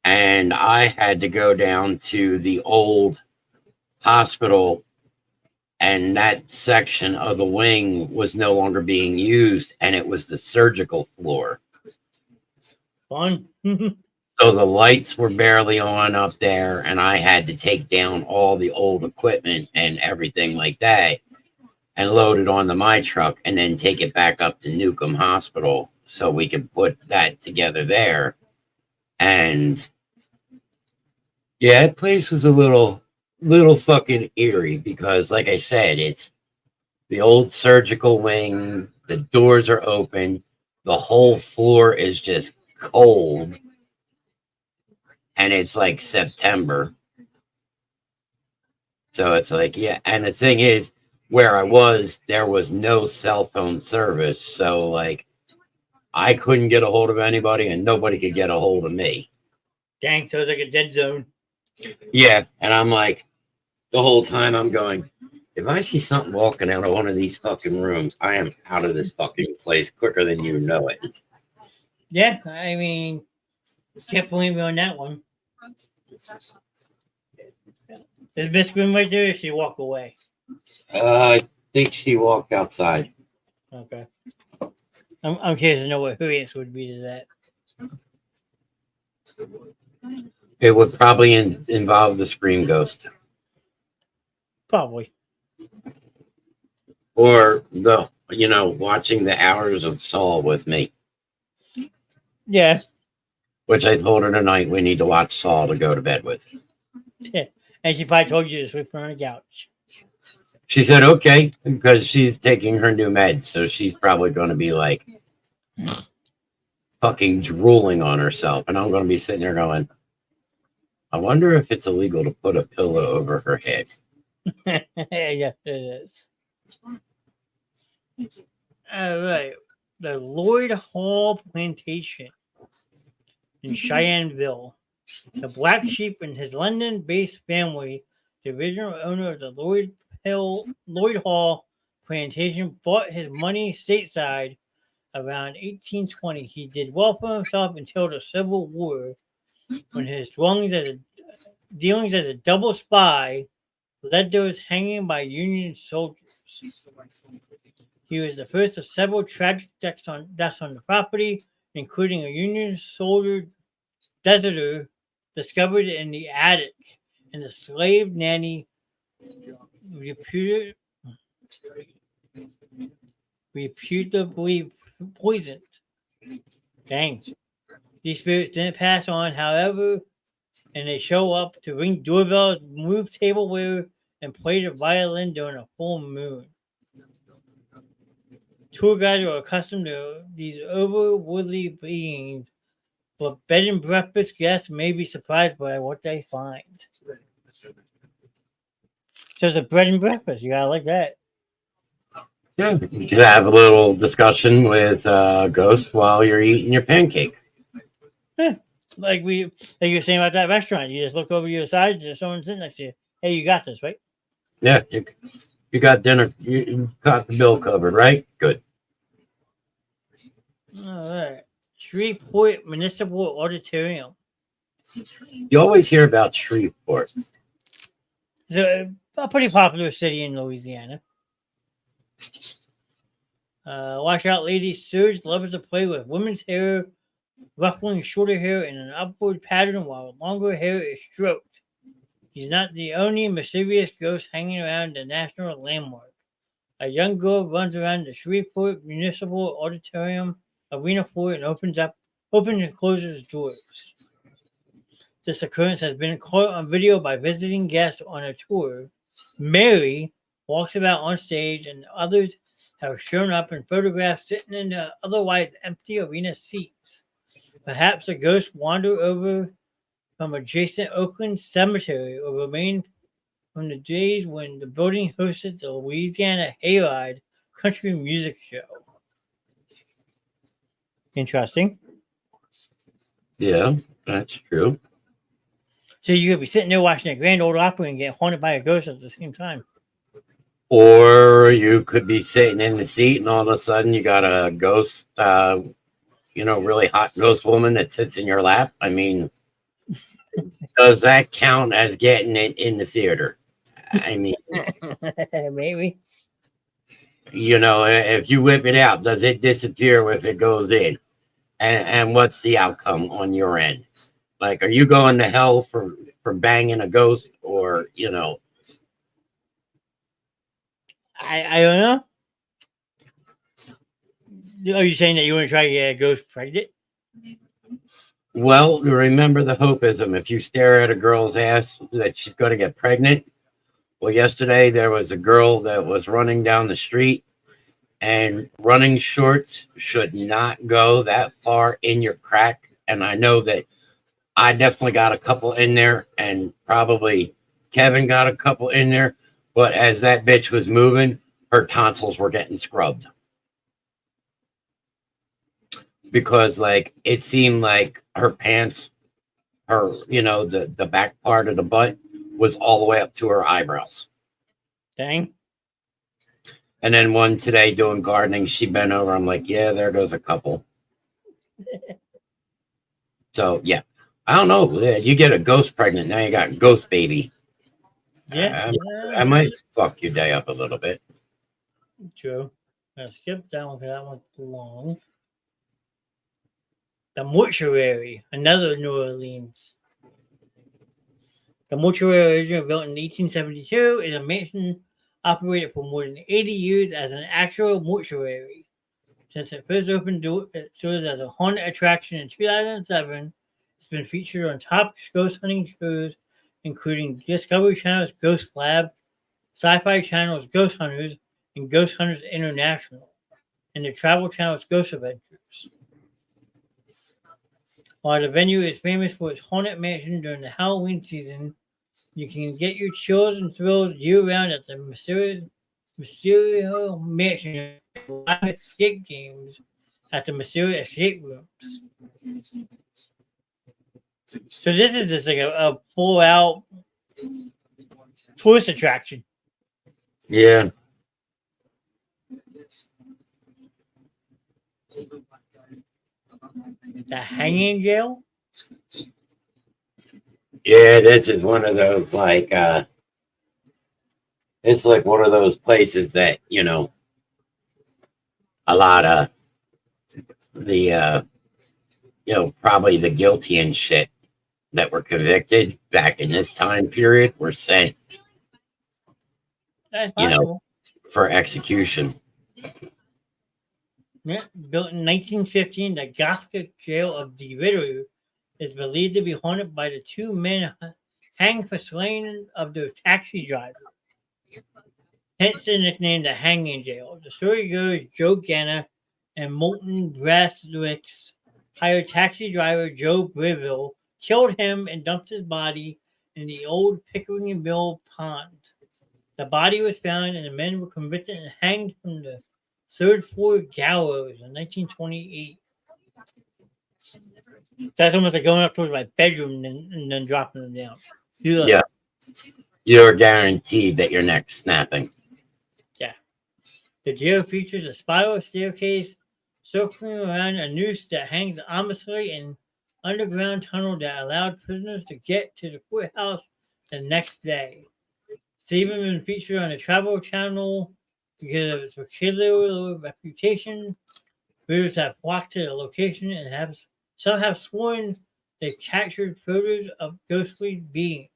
And I had to go down to the old hospital, and that section of the wing was no longer being used, and it was the surgical floor. Fun. So the lights were barely on up there, and I had to take down all the old equipment and everything like that and load it onto my truck and then take it back up to Newcomb Hospital so we could put that together there. And yeah, that place was a little fucking eerie because, like I said, it's the old surgical wing. The doors are open. The whole floor is just cold. And it's like September. So it's like, yeah. And the thing is, where I was, there was no cell phone service. So, like, I couldn't get a hold of anybody and nobody could get a hold of me. Dang, so it's like a dead zone. Yeah. And I'm like, the whole time I'm going, if I see something walking out of one of these fucking rooms, I am out of this fucking place quicker than you know it. Yeah, I mean, can't blame me on that one. Is Miss Grim right there or she walk away? I think she walked outside. Okay. I'm curious to know what her answer would be to that. It would probably involve the Scream Ghost. Probably. Or watching the Hours of Saul with me. Yeah. Which I told her tonight we need to watch Saul to go to bed with. Yeah. And she probably told you to sleep on the couch. She said, okay, because she's taking her new meds. So she's probably going to be like, fucking drooling on herself. And I'm going to be sitting there going, I wonder if it's illegal to put a pillow over her head. Yes, it is. All right. The Lloyd Hall Plantation in Cheyenneville. The Black Sheep and his London-based family, the original owner of the Lloyd Hall Plantation, bought his money stateside around 1820. He did well for himself until the Civil War, when his dealings as a double spy led to his hanging by Union soldiers. He was the first of several tragic deaths on the property, including a Union soldier deserter discovered in the attic, and the slave nanny reputably poisoned. Dang. These spirits didn't pass on, however, and they show up to ring doorbells, move tableware, and play the violin during a full moon. Tour guides are accustomed to these overworldly beings, but bed and breakfast guests may be surprised by what they find. So it's a bread and breakfast. You gotta like that. Yeah, you could have a little discussion with ghosts while you're eating your pancake. Yeah. Like you were saying about that restaurant. You just look over your side, there's someone sitting next to you. Hey, you got this, right? Yeah, you got dinner. You got the bill covered, right? Good. All right. Shreveport Municipal Auditorium. You always hear about Shreveport. It's a pretty popular city in Louisiana. Watch out, ladies. Surge loves to play with women's hair, ruffling shorter hair in an upward pattern while longer hair is stroked. He's not the only mysterious ghost hanging around the national landmark. A young girl runs around the Shreveport Municipal Auditorium arena floor and opens and closes doors. This occurrence has been caught on video by visiting guests on a tour. Mary walks about on stage, and others have shown up in photographs sitting in the otherwise empty arena seats. Perhaps a ghost wandered over from adjacent Oakland Cemetery or remained from the days when the building hosted the Louisiana Hayride country music show. Interesting. Yeah, that's true. So you could be sitting there watching a Grand Ole Opry and get haunted by a ghost at the same time. Or you could be sitting in the seat and all of a sudden you got a ghost, really hot ghost woman that sits in your lap. I mean, does that count as getting it in the theater? I mean, maybe. If you whip it out, does it disappear if it goes in? And what's the outcome on your end? Like, are you going to hell for banging a ghost, or I don't know. Are you saying that you want to try to get a ghost pregnant? Well, remember the hopeism. If you stare at a girl's ass, that she's going to get pregnant. Well, yesterday there was a girl that was running down the street, and running shorts should not go that far in your crack. And I know that I definitely got a couple in there, and probably Kevin got a couple in there. But as that bitch was moving, her tonsils were getting scrubbed. Because, it seemed like her pants, the back part of the butt was all the way up to her eyebrows. Dang. And then one today doing gardening, she bent over. I'm like, yeah, there goes a couple. So, yeah. I don't know. You get a ghost pregnant, now you got ghost baby. Yeah. I might fuck your day up a little bit. True. I'll skip that one because that one's long. The Mortuary, another New Orleans. The Mortuary, originally built in 1872, is a mansion operated for more than 80 years as an actual mortuary. Since it first opened it serves as a haunted attraction in 2007. It's been featured on top ghost hunting shows, including Discovery Channel's Ghost Lab, Sci-Fi Channel's Ghost Hunters, and Ghost Hunters International, and the Travel Channel's Ghost Adventures. While the venue is famous for its haunted mansion during the Halloween season, you can get your chills and thrills year-round at the Mysterio Mansion live escape games at the Mysterio Escape Rooms. So this is just like a full-out tourist attraction. Yeah. The hanging jail? Yeah, this is one of those like it's like one of those places that, you know, a lot of the you know, probably the guilty and shit that were convicted back in this time period were sent, That's you know, possible. for execution. Yeah, built in 1915, the Gothic jail of the Riddler is believed to be haunted by the two men hanged for slaying of their taxi driver. Hence the nickname the hanging jail. The story goes Joe Ganna and Moulton Braswicks hired taxi driver Joe Briville, killed him, and dumped his body in the old Pickering Mill pond. The body was found and the men were convicted and hanged from the third floor gallows in 1928. That's almost like going up towards my bedroom and then dropping them down. Yeah. You're guaranteed that your neck's snapping. Yeah. The jail features a spiral staircase circling around a noose that hangs ominously in an underground tunnel that allowed prisoners to get to the courthouse the next day. It's even been featured on the Travel Channel because of its peculiar reputation. Readers have flocked to the location and some have sworn they captured photos of ghostly beings.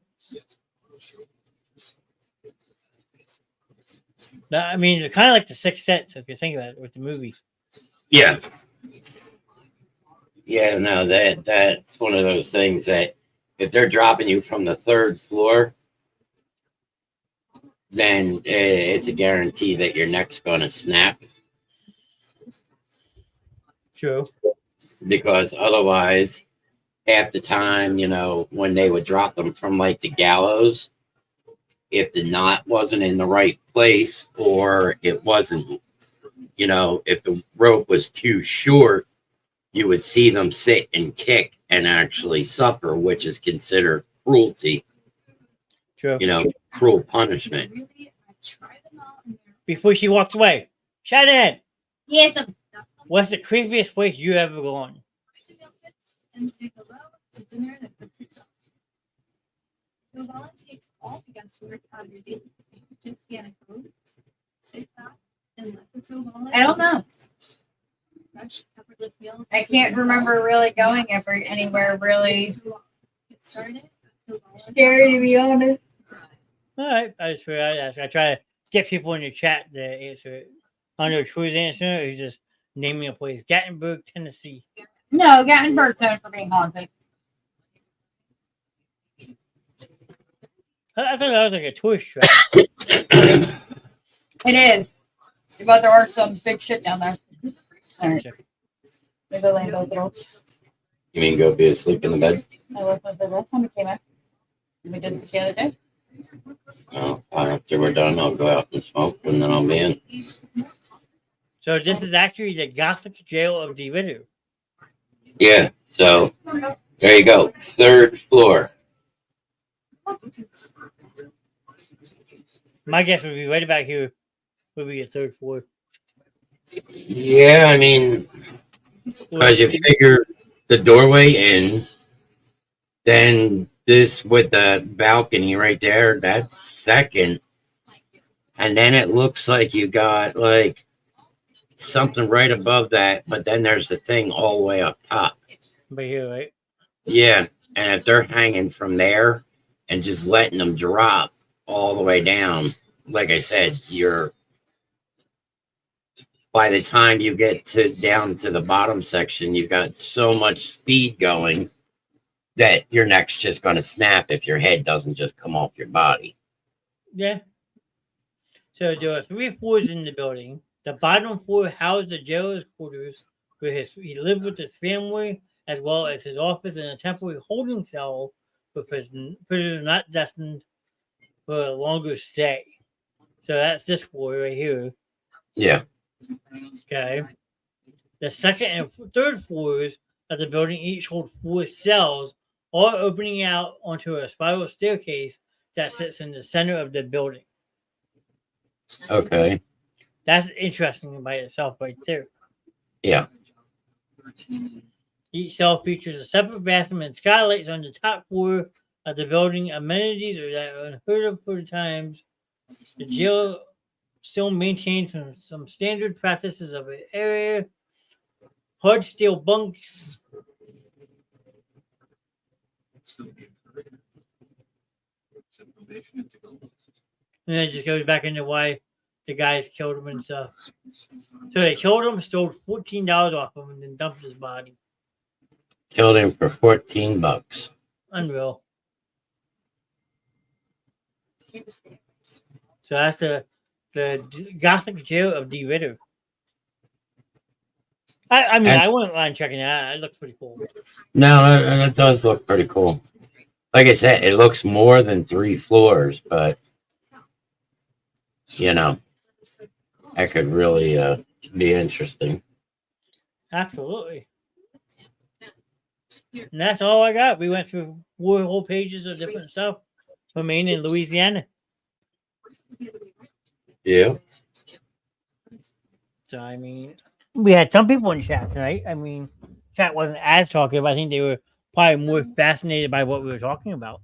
I mean, it's kind of like the Sixth Sense, if you think about it, with the movie. Yeah. Yeah, no, that's one of those things that if they're dropping you from the third floor, then it's a guarantee that your neck's going to snap. True. Because otherwise, half the time, you know, when they would drop them from like the gallows, if the knot wasn't in the right place or it wasn't, you know, if the rope was too short, you would see them sit and kick and actually suffer, which is considered cruelty. True. You know, cruel punishment. Before she walks away, Shannon, Yes, what's the creepiest place you ever gone? And say hello to dinner that puts itself. To volunteers all against work on your daily. Just scan a code, sit back, and let the tow wallet. I don't know. Fresh, coverless meals. I can't remember really going anywhere really Get started. scary, to be honest. All right, I just figured I'd ask. I try to get people in the chat to answer it. I know Troy's answer is just naming a place: Gatlinburg, Tennessee. No, Gatlinburg's known for being haunted. I thought that was like a tourist trap. It is. But there are some big shit down there. All right. Maybe I'll land those little. You mean go be asleep in the bed? I left those the last time we came out. We did it the other day. No, after we're done, I'll go out and smoke, and then I'll be in. So this is actually the Gothic jail of the Riddler. Yeah, so there you go. Third floor. My guess would be right about here would be a third floor. Yeah, I mean, because you figure the doorway in, then this with the balcony right there, that's second. And then it looks like you got like something right above that, but then there's the thing all the way up top. Right here, right? Yeah, and if they're hanging from there and just letting them drop all the way down, like I said, you're by the time you get to down to the bottom section, you've got so much speed going that your neck's just going to snap if your head doesn't just come off your body. Yeah. So there are 3 floors in the building. The bottom floor housed the jailer's quarters where he lived with his family as well as his office and a temporary holding cell for prisoners not destined for a longer stay. So that's this floor right here. Yeah. Okay. The second and third floors of the building each hold 4 cells, all opening out onto a spiral staircase that sits in the center of the building. Okay. That's interesting by itself, right there. Yeah. Each cell features a separate bathroom and skylights on the top floor of the building. Amenities that are unheard of for the times. The jail still maintains some standard practices of the area. Hard steel bunks. And then it just goes back into why the guys killed him and stuff. So they killed him, stole $14 off him, and then dumped his body. Killed him for $14. Unreal. So that's the Gothic jail of D. Ritter. I mean, And- I wouldn't mind checking it out. It looks pretty cool. No, it does look pretty cool. Like I said, it looks more than 3 floors, but you know, that could really be interesting. Absolutely. And that's all I got. We went through 4 whole pages of different stuff from Maine and Louisiana. Yeah. So, I mean, we had some people in chat tonight. I mean, chat wasn't as talkative. I think they were probably more fascinated by what we were talking about.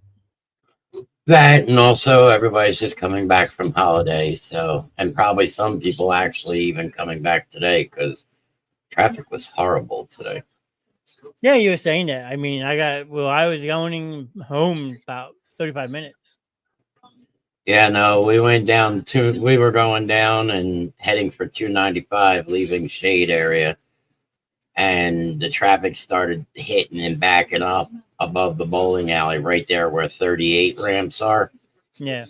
That, and also everybody's just coming back from holidays, so, and probably some people actually even coming back today because traffic was horrible today. Yeah, you were saying that. I mean, I was going home about 35 minutes. Yeah, no, we were going down and heading for 295, leaving Shade area, and the traffic started hitting and backing up above the bowling alley right there where 38 ramps are. Yeah.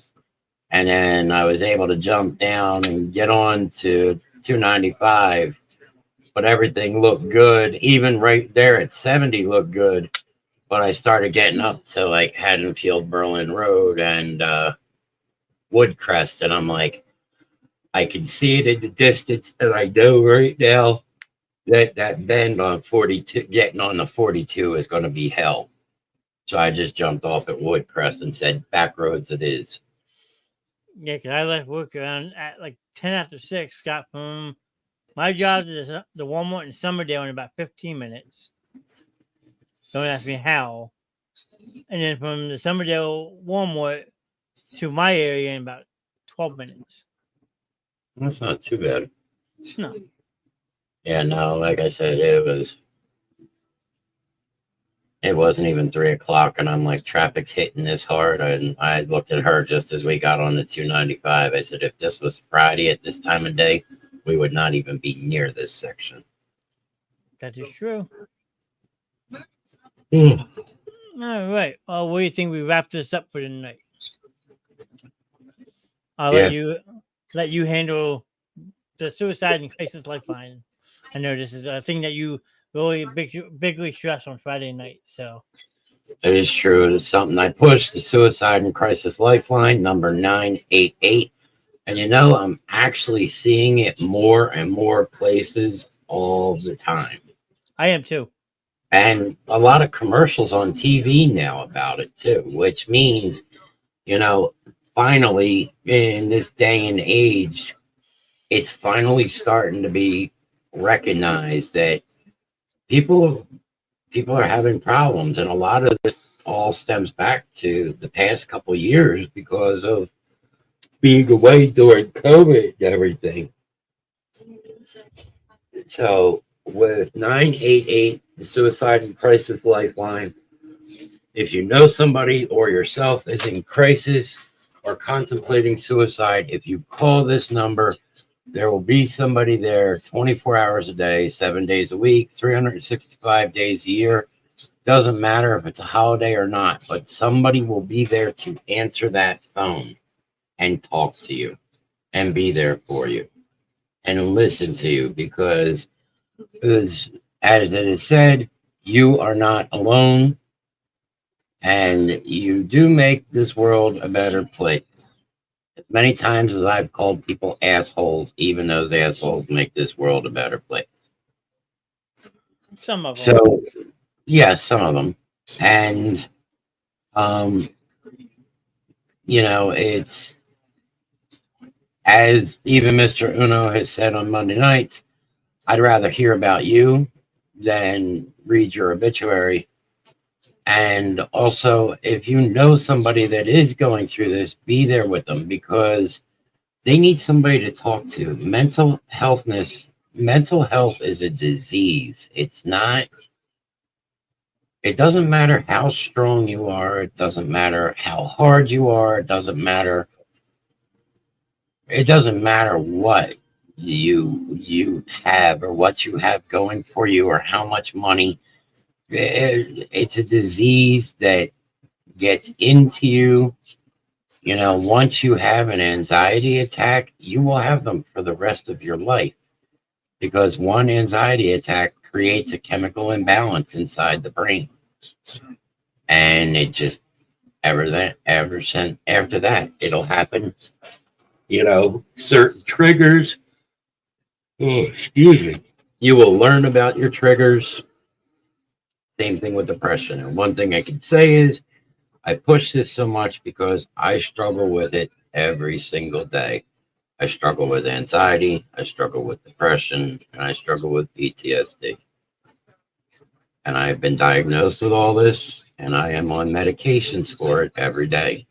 And then I was able to jump down and get on to 295, but everything looked good. Even right there at 70 looked good. But I started getting up to like Haddonfield, Berlin Road and Woodcrest, and I'm like, I can see it in the distance, and I know right now that bend on 42, getting on the 42 is going to be hell. So I just jumped off at Woodcrest and said, back roads it is. Yeah, because I left work around at like 10 after 6. Got from my job to the Walmart in Summerdale in about 15 minutes. Don't ask me how. And then from the Summerdale Walmart to my area in about 12 minutes. That's not too bad. No. Yeah, no, like I said, it wasn't even 3 o'clock, and I'm like, traffic's hitting this hard. And I looked at her just as we got on the 295. I said, if this was Friday at this time of day, we would not even be near this section. That is true. Mm. All right. Well, what do you think we wrap this up for tonight? I'll Yeah. let you handle the suicide and crisis lifeline. I know this is a thing that you really bigly stress on Friday night. So It is true. It's something I pushed, the Suicide and Crisis Lifeline, number 988. And I'm actually seeing it more and more places all the time. I am too. And a lot of commercials on TV now about it too, which means, finally in this day and age, it's finally starting to be recognized that people are having problems. And a lot of this all stems back to the past couple of years because of being away during COVID and everything. So with 988, the Suicide and Crisis Lifeline, if you know somebody or yourself is in crisis or contemplating suicide, if you call this number, there will be somebody there 24 hours a day, 7 days a week, 365 days a year. Doesn't matter if it's a holiday or not, but somebody will be there to answer that phone and talk to you and be there for you and listen to you, because as it is said, you are not alone, and you do make this world a better place. As many times as I've called people assholes, even those assholes make this world a better place. Some of them. So, yeah, some of them. And, um, it's as even Mr. Uno has said on Monday nights, I'd rather hear about you than read your obituary. And also, if you know somebody that is going through this, be there with them because they need somebody to talk to. Mental health is a disease. It doesn't matter how strong you are. It doesn't matter how hard you are. It doesn't matter what you have or what you have going for you or how much money. It's a disease that gets into you. Once you have an anxiety attack, you will have them for the rest of your life because one anxiety attack creates a chemical imbalance inside the brain. And it just after that, it'll happen. Certain triggers. Oh, excuse me. You will learn about your triggers. Same thing with depression. And one thing I can say is I push this so much because I struggle with it every single day. I struggle with anxiety, I struggle with depression, and I struggle with PTSD. And I've been diagnosed with all this, and I am on medications for it every day.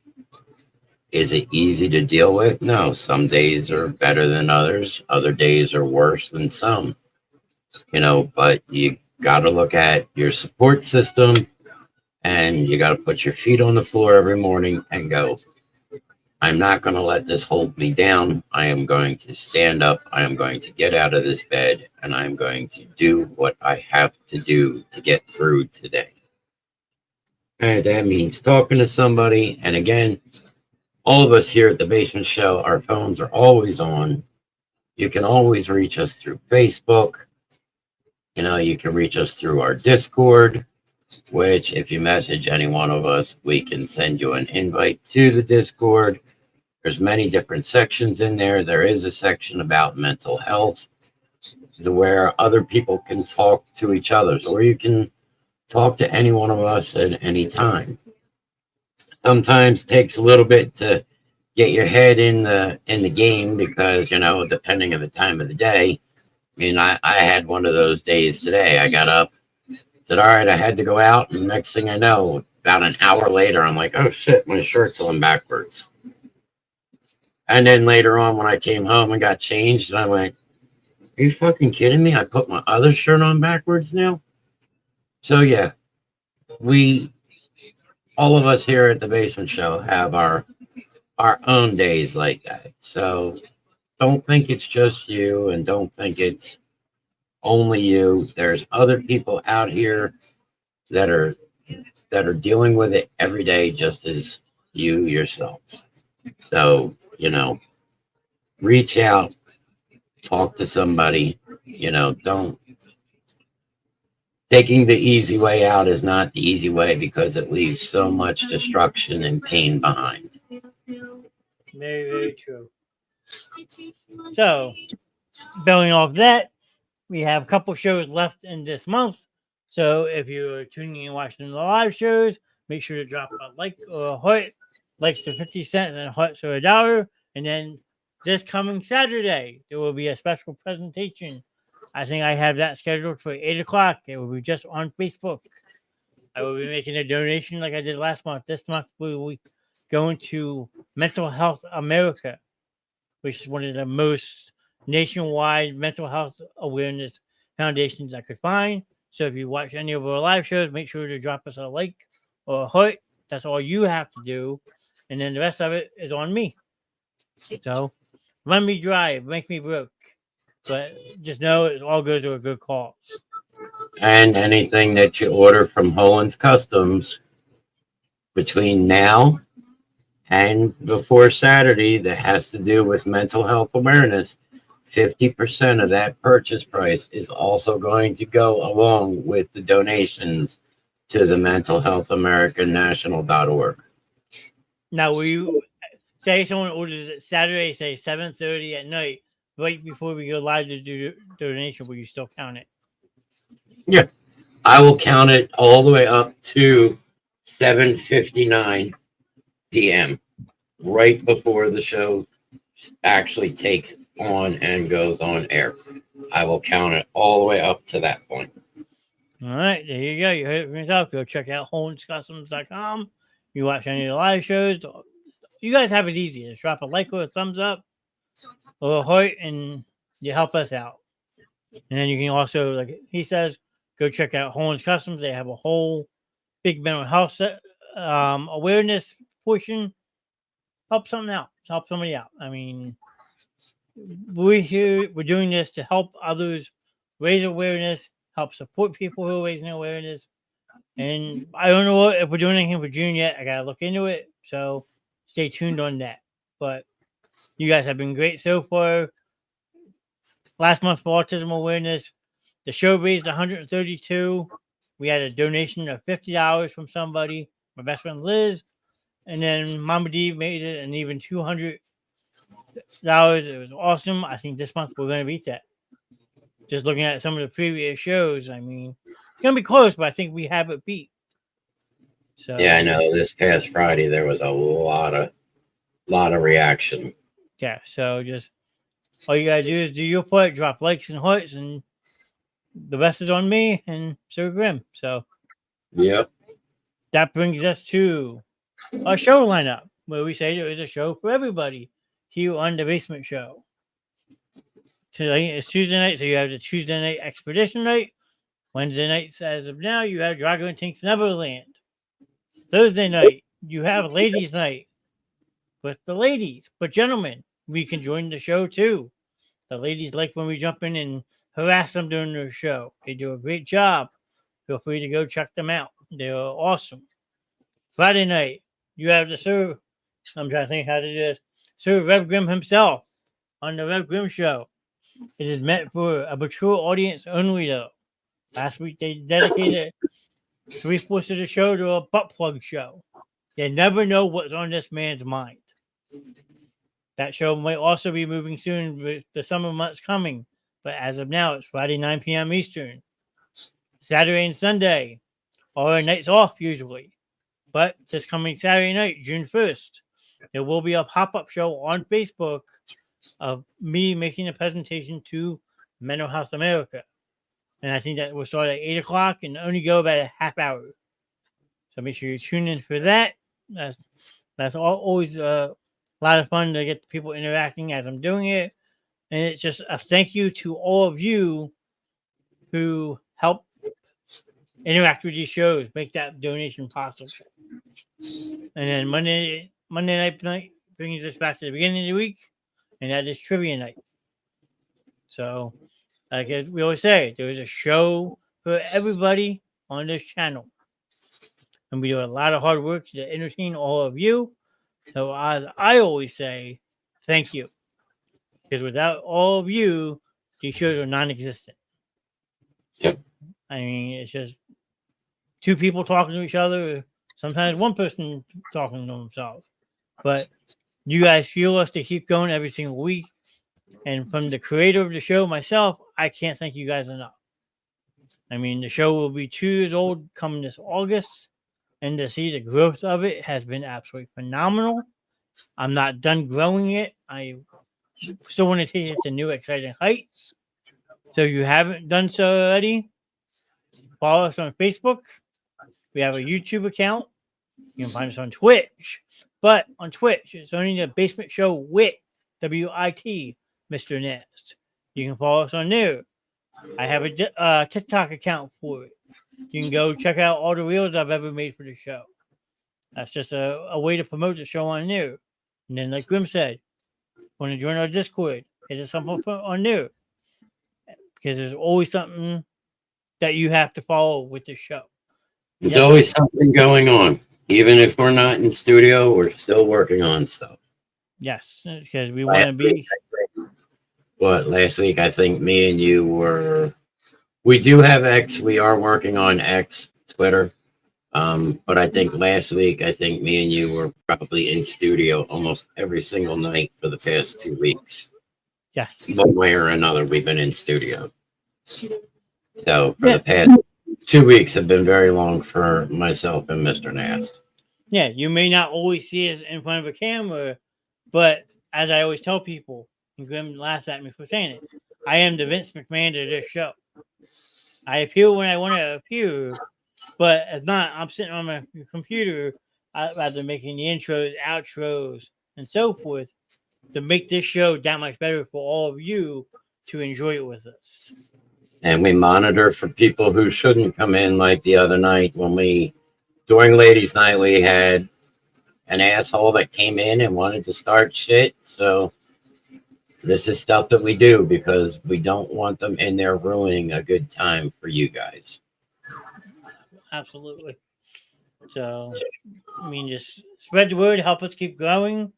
Is it easy to deal with? No. Some days are better than others. Other days are worse than some. But you got to look at your support system and you got to put your feet on the floor every morning and go, I'm not going to let this hold me down. I am going to stand up. I am going to get out of this bed and I'm going to do what I have to do to get through today. And that means talking to somebody. And again, all of us here at the Basement Show, our phones are always on. You can always reach us through Facebook. You can reach us through our Discord, which if you message any one of us, we can send you an invite to the Discord. There's many different sections in there. There is a section about mental health where other people can talk to each other, or you can talk to any one of us at any time. Sometimes it takes a little bit to get your head in the game because, depending on the time of the day. I had one of those days today. I got up, said, all right, I had to go out. And next thing I know, about an hour later, I'm like, oh shit, my shirt's on backwards. And then later on, when I came home and got changed, and I went, are you fucking kidding me? I put my other shirt on backwards now? So yeah, all of us here at the Basement Show have our own days like that. So don't think it's just you and don't think it's only you. There's other people out here that are dealing with it every day just as you yourself. So, reach out, talk to somebody, don't. Taking the easy way out is not the easy way because it leaves so much destruction and pain behind. Very, very true. So, building off that, we have a couple shows left in this month. So, if you're tuning in and watching the live shows, make sure to drop a like or a heart. Likes are 50 cents and hearts are $1. And then this coming Saturday, there will be a special presentation. I think I have that scheduled for 8 o'clock. It will be just on Facebook. I will be making a donation like I did last month. This month, we will be going to Mental Health America, which is one of the most nationwide mental health awareness foundations I could find. So if you watch any of our live shows, make sure to drop us a like or a heart. That's all you have to do. And then the rest of it is on me. So run me dry, make me broke. But just know it all goes to a good cause. And anything that you order from Holland's Customs between now and before Saturday that has to do with mental health awareness, 50% of that purchase price is also going to go along with the donations to the Mental Health American National.org. Now, will you say someone orders it Saturday, say 7:30 at night, right before we go live to do donation? Will you still count it? Yeah, I will count it all the way up to 7:59 p.m. right before the show actually takes on and goes on air. I will count it all the way up to that point. All right, there you go. You heard it for yourself. Go check out HolmesCustoms.com. You watch any of the live shows. You guys have it easy. Just drop a like or a thumbs up or a heart, and you help us out. And then you can also, like he says, go check out Holmes Customs. They have a whole big mental health awareness portion. Help something out. Help somebody out. I mean, we're doing this to help others raise awareness, help support people who are raising awareness. And I don't know if we're doing anything for June yet. I gotta look into it. So stay tuned on that. But you guys have been great so far. Last month for autism awareness, the show raised $132. We had a donation of $50 from somebody, my best friend Liz, and then Mama D made it an even $200. It was awesome. I think this month we're going to beat that. Just looking at some of the previous shows, I mean, it's going to be close, but I think we have it beat. So yeah, I know. This past Friday there was a lot of reaction. Yeah, so just all you gotta do is do your part, drop likes and hearts, and the rest is on me and Sir Grim. So yep, that brings us to our show lineup, where we say there is a show for everybody here on the Basement Show. Tonight is Tuesday night, so you have the Tuesday night Expedition night. Wednesday nights, as of now, you have Drago and Tink's Neverland. Thursday night, you have Ladies' Night with the ladies. But gentlemen, we can join the show too. The ladies like when we jump in and harass them during their show. They do a great job. Feel free to go check them out. They're awesome. Friday night, you have the Sir, I'm trying to think how to do this, Sir Rev Grimm himself on the Rev Grimm Show. It is meant for a mature audience only, though. Last week, they dedicated 3/4 of the show to a butt plug show. You never know what's on this man's mind. That show might also be moving soon with the summer months coming, but as of now, it's Friday, 9 p.m. Eastern. Saturday and Sunday, all our nights off usually. But this coming Saturday night, June 1st, there will be a pop-up show on Facebook of me making a presentation to Mental Health America. And I think that will start at 8 o'clock and only go about a half hour. So make sure you tune in for that. That's always a lot of fun to get people interacting as I'm doing it. And it's just a thank you to all of you who help interact with these shows, make that donation possible. And then Monday night brings us back to the beginning of the week, and that is trivia night. So, like we always say, there is a show for everybody on this channel. And we do a lot of hard work to entertain all of you. So as I always say, thank you. Because without all of you, these shows are non-existent. Yep. I mean, it's just two people talking to each other. Sometimes one person talking to themselves. But you guys fuel us to keep going every single week. And from the creator of the show, myself, I can't thank you guys enough. I mean, the show will be 2 years old coming this August. And to see the growth of it has been absolutely phenomenal. I'm not done growing it. I still want to take it to new, exciting heights. So if you haven't done so already, follow us on Facebook. We have a YouTube account. You can find us on Twitch. But on Twitch, it's only the Basement Show WIT, W-I-T, Mr. Knast. You can follow us on there. I have a TikTok account for it. You can go check out all the reels I've ever made for the show. That's just a way to promote the show on there. And then, like Grim said, want to join our Discord, hit us up on there. Because there's always something that you have to follow with the show. There's always something going on. Even if we're not in studio, we're still working on stuff. Yes, because we want to be. what, last week, I think me and you were, we do have X. We are working on X, Twitter. But I think last week, I think me and you were probably in studio almost every single night for the past 2 weeks. Yes. One way or another, we've been in studio. So for Yeah. the past 2 weeks have been very long for myself and Mr. Knast. Yeah, you may not always see us in front of a camera, but as I always tell people, and Grim laughs at me for saying it, I am the Vince McMahon of this show. I appear when I want to appear, but if not, I'm sitting on my computer rather making the intros, outros, and so forth to make this show that much better for all of you to enjoy it with us. And we monitor for people who shouldn't come in, like the other night when we, during ladies' night, we had an asshole that came in and wanted to start shit. So this is stuff that we do because we don't want them in there ruining a good time for you guys. Absolutely. So, I mean, just spread the word, help us keep growing.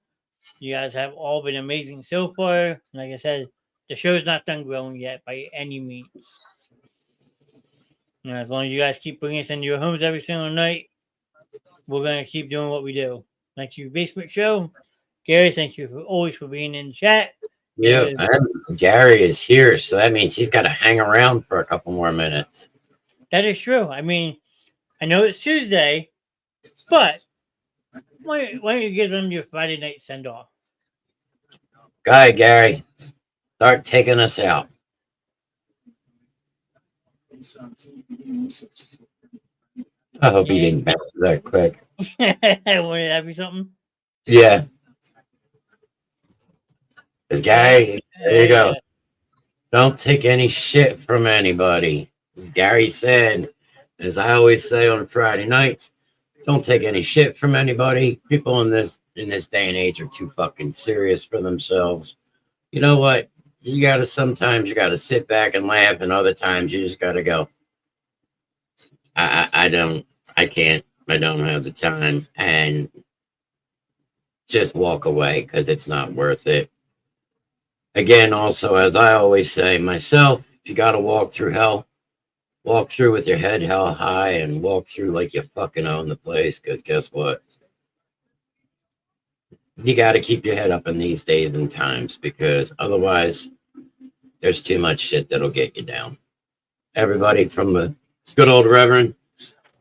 You guys have all been amazing so far. Like I said, the show's not done growing yet by any means. And as long as you guys keep bringing us into your homes every single night, we're going to keep doing what we do. Thank you, Basement Show. Gary, thank you always for being in the chat. Yeah, and Gary is here, so that means he's got to hang around for a couple more minutes. That is true. I mean, I know it's Tuesday, but why don't you give them your Friday night send off? Guy, Gary, start taking us out. I hope he didn't bounce that quick. Want to have you something? Yeah. This guy, there you go. Don't take any shit from anybody. As Gary said, as I always say on Friday nights, don't take any shit from anybody. People in this day and age are too fucking serious for themselves. You know what? Sometimes you gotta sit back and laugh, and other times you just gotta go. I don't have the time, and just walk away because it's not worth it. Again, also, as I always say myself, if you got to walk through hell, walk through with your head held high and walk through like you fucking own the place. Because guess what? You got to keep your head up in these days and times because otherwise there's too much shit that'll get you down. Everybody from the good old Reverend,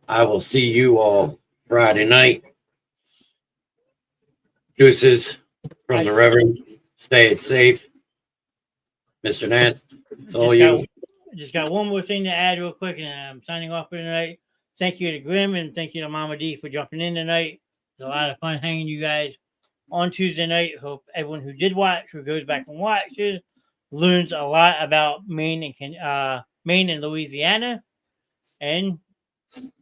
I will see you all Friday night. Deuces from the Reverend. Stay safe. Mr. Knast, it's all you. Just got one more thing to add real quick, and I'm signing off for tonight. Thank you to Grim, and thank you to Mama D for jumping in tonight. It's a lot of fun hanging you guys on Tuesday night. Hope everyone who did watch, who goes back and watches, learns a lot about Maine and Louisiana. And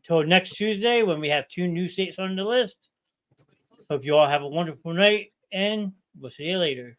till next Tuesday, when we have 2 new states on the list, hope you all have a wonderful night, and we'll see you later.